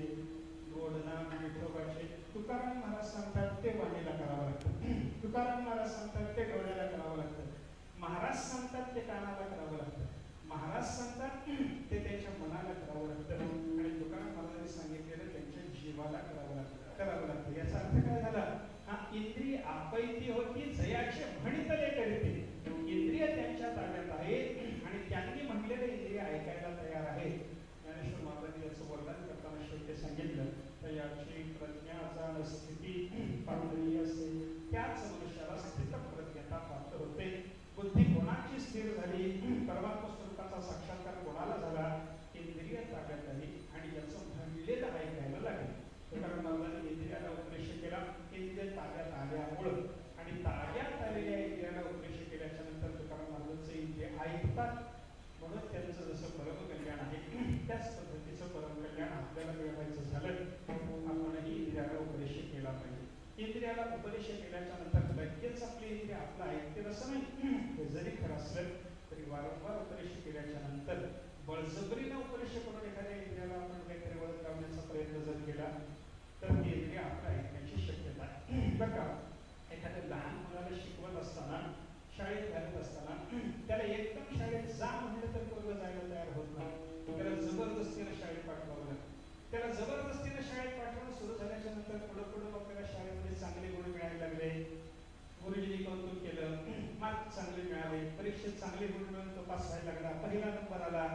गोडना विठोबाचे तुकाराम महाराज सांगतात ते वाणीला करावं लागतं. तुकाराम महाराज सांगतात ते डोळ्याला करावं लागतं. महाराज सांगतात ते कानाला करावं लागतं. महाराज सांगतात ते त्यांच्या मनाला करावं लागतं आणि तुकाराम महाराजांनी सांगितलेलं त्यांच्या जीवाला करावं लागतं. याचा अर्थ काय झाला? हा इंद्रिय आपैती होती जयाचे म्हणितले करीते. इंद्रिय त्यांच्या ताब्यात आहे आणि त्यांनी म्हणलेले इंद्रिय ऐकायला तयार आहे. ज्ञानेश्वर महाराजांनी याचं वर्णन करताना शेवटी सांगितलं तर याची प्रज्ञा जाण स्थिती पातळी असते. त्याच मनुष्याला स्थित प्रज्ञता प्राप्त होते. बुद्धी कोणाची स्थिर झाली परमात्मा स्वरूपाचा साक्षात्कार कोणाला झाला इंद्रिय ताब्यात आली आणि याचं म्हणलेलं ऐकायला लागले. कारण महाराजांनी इंद्रियाला उपदेश केला. इंद्रिय ताब्यात आल्यामुळं आणि ताब्यात आलेल्या इंद्रियाला उपदेश केल्याच्या नंतर तुकाराम महाराजांचे इंद्रिय ऐकतात म्हणून त्यांचं जसं परम कल्याण आहे त्याच पद्धतीचं परम कल्याण आपल्याला मिळवायचं झालं आपणही इंद्रियाला उपदेश केला पाहिजे. इंद्रियाला उपदेश केल्याच्या नंतर लगेच आपली इंद्रिय आपलं ऐकतील असं नाही. हे जरी खरं असलं तरी वारंवार उपदेश केल्याच्या नंतर बळजबरीने उपदेश करून एखाद्या इंद्रियाला आपण काहीतरी वळत लावण्याचा प्रयत्न जर केला तर ती इंद्रिय आपलं ऐकण्याची शक्यता आहे. बरं का एखाद्या लहान मुलाला शिकवत असताना शाळेत घालत असताना त्याला एकदम शाळेत जा म्हणलं तर पूर्ण जायला तयार होत नाही. त्याला जबरदस्तीने शाळेत पाठवावं लागतं. त्याला जबरदस्तीने शाळेत पाठवणं सुरू झाल्याच्या नंतर पुढे आपल्याला शाळेमध्ये चांगले गुण मिळायला लागले. गुरुजींनी कौतुक केलं, मार्क चांगले मिळाले, परीक्षेत चांगले गुण मिळून तो पास व्हायला लागला, पहिला नंबर आला.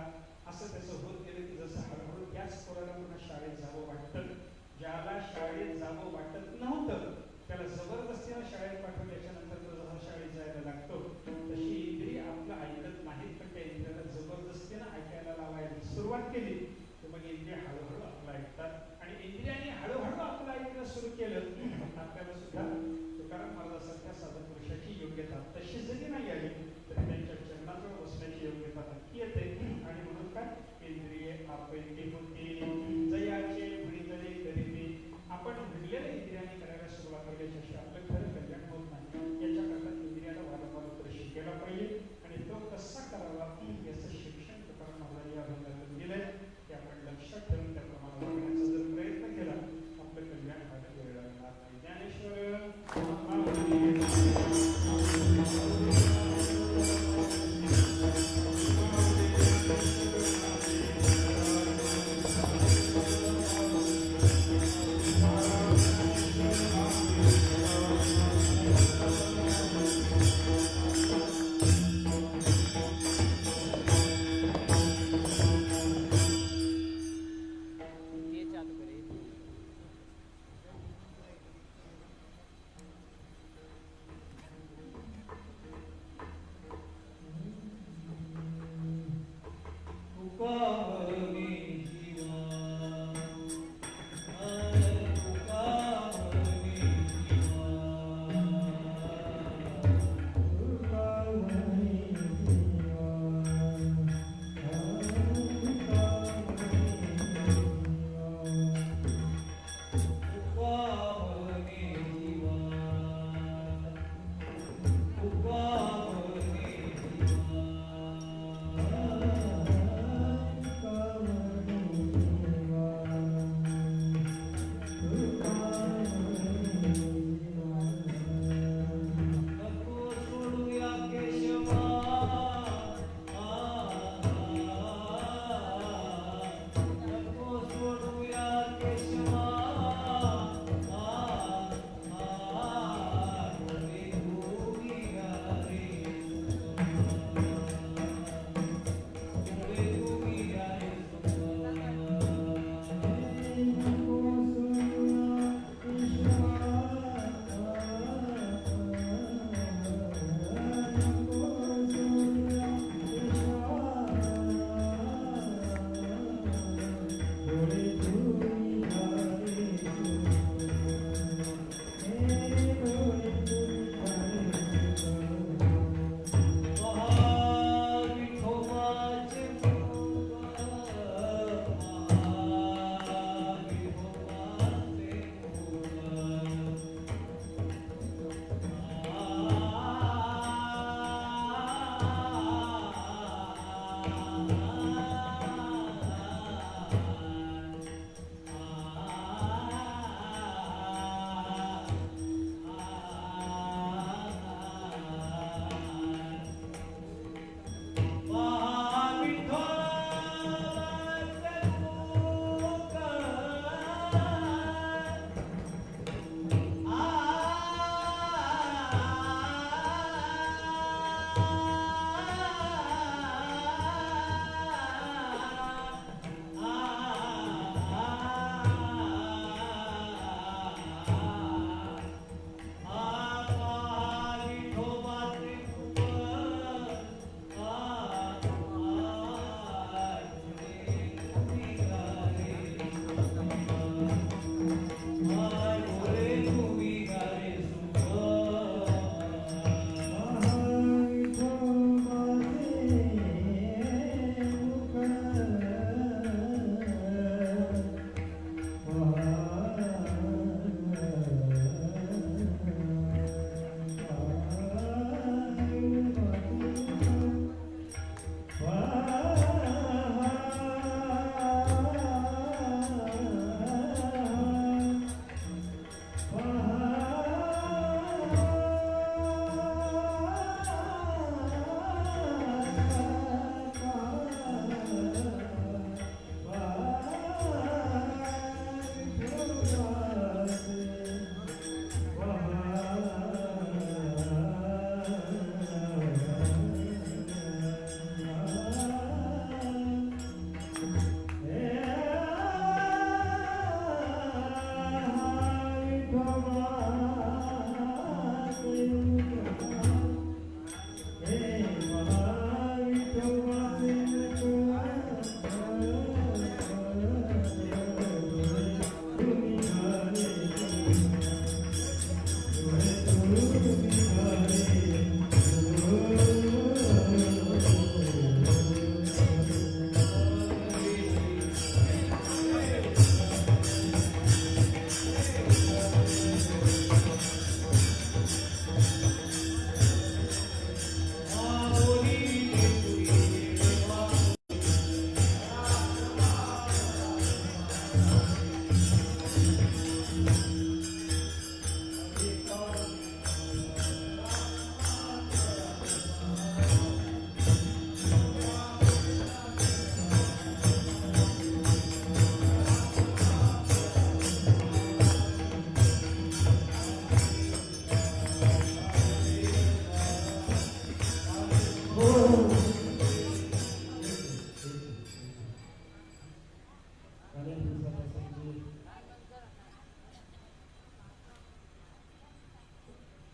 असं त्याचं होत गेलं की जसं हळूहळू त्याच पोराला पुन्हा शाळेत जावं वाटतं. ज्याला शाळेत जावं वाटत नव्हतं त्याला जबरदस्तीने शाळेत पाठवल्याच्या नंतर तो जसा शाळेत जायला लागतो तशी इंद्रिय आपलं ऐकत नाहीत पण त्या इंद्रियाला जबरदस्तीने ऐकायला लावायला सुरुवात केली तर मग इंद्रिय हळूहळू आपलं ऐकतात आणि इंद्रियाने हळूहळू आपलं ऐकणं सुरू केलं. आपल्याला सुद्धा तुकाराम महाराजांसारख्या साधक पुरुषाची योग्यता तशी जरी नाही आली तरी त्यांच्या चरणाजवळ बसण्याची योग्यता नक्की येते. आणि म्हणून काय इंद्रिय आपैती होती जयाचे म्हणितले करीते. आपण म्हणलेल्या इंद्रियाने करायला सुरुवात केल्याशी आपलं खरं कल्याण होत नाही. याच्याकरता इंद्रियाला वारंवार उपदेश केला पाहिजे आणि तो कसा करावा याचं शिक्षण तुकाराम महाराज या भागातून दिलंय. ते आपण लक्षात ठेवून त्याप्रमाणे वागण्याचा जर प्रयत्न केला आपलं कल्याण व्हायला वेळ लागणार नाही. ज्ञानेश्वर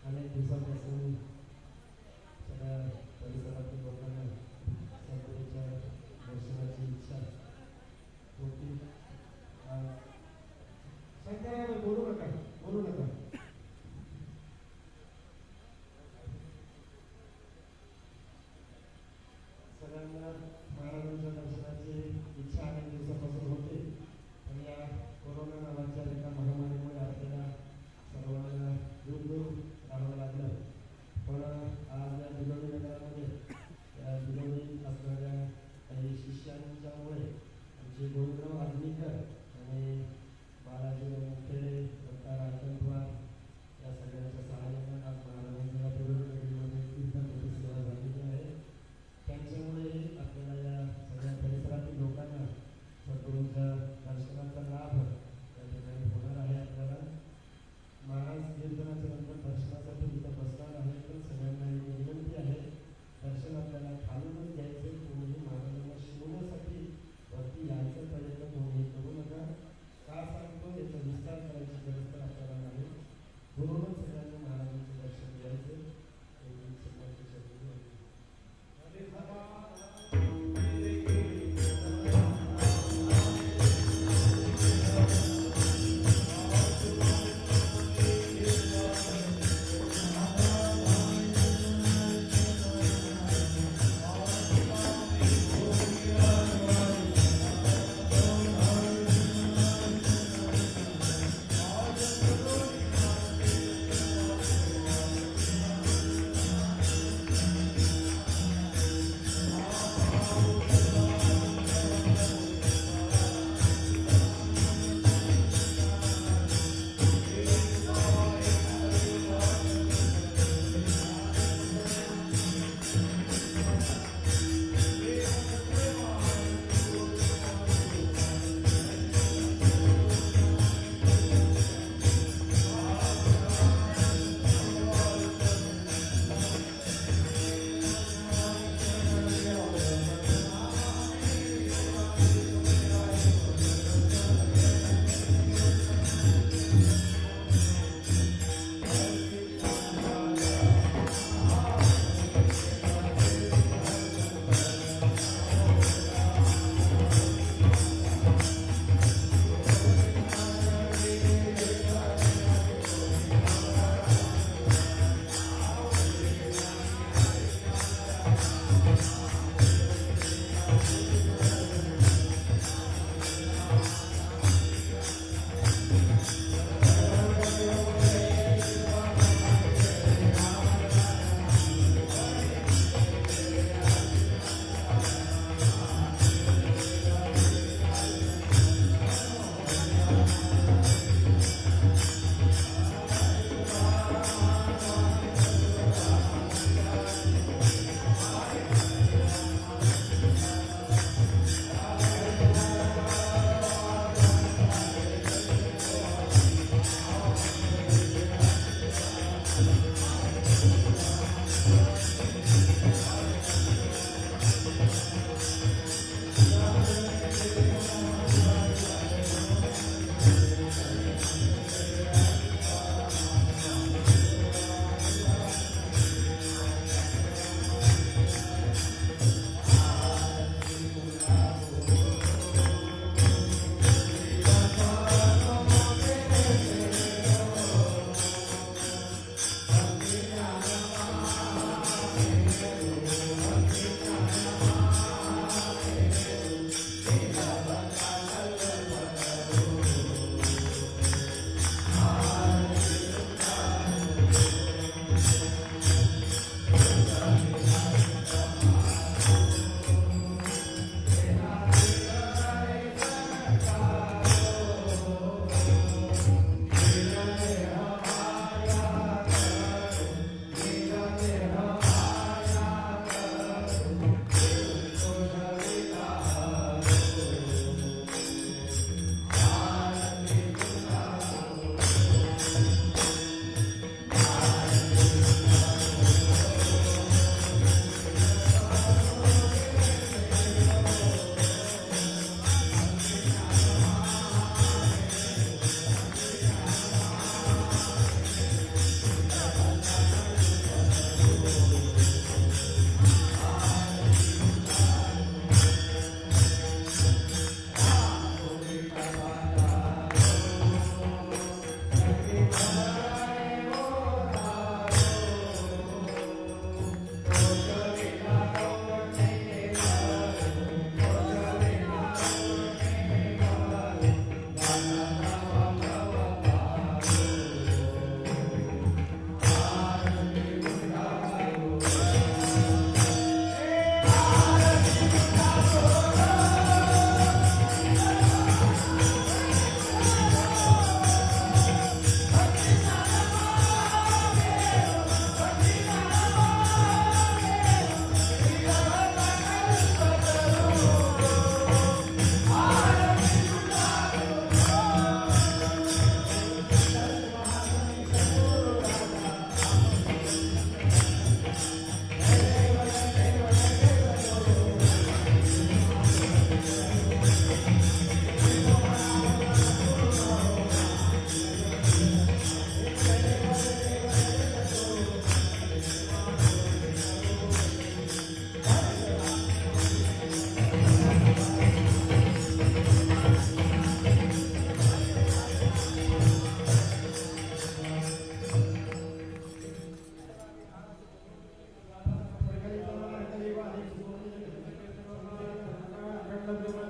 अनेक दिवसापासून जी सगळ्या परिसरातील लोकांना सद्गुरूच्या दर्शनाची इच्छा होती. शंकराला बोलू नका. सगळ्यांना महाराजांच्या दर्शनाची इच्छा अनेक दिवसापासून होते. आणि या कोरोना नावाच्या एका महामारीमुळे आपल्याला सर्वांना दूर राहावं लागलं. महाराष्ट्राचे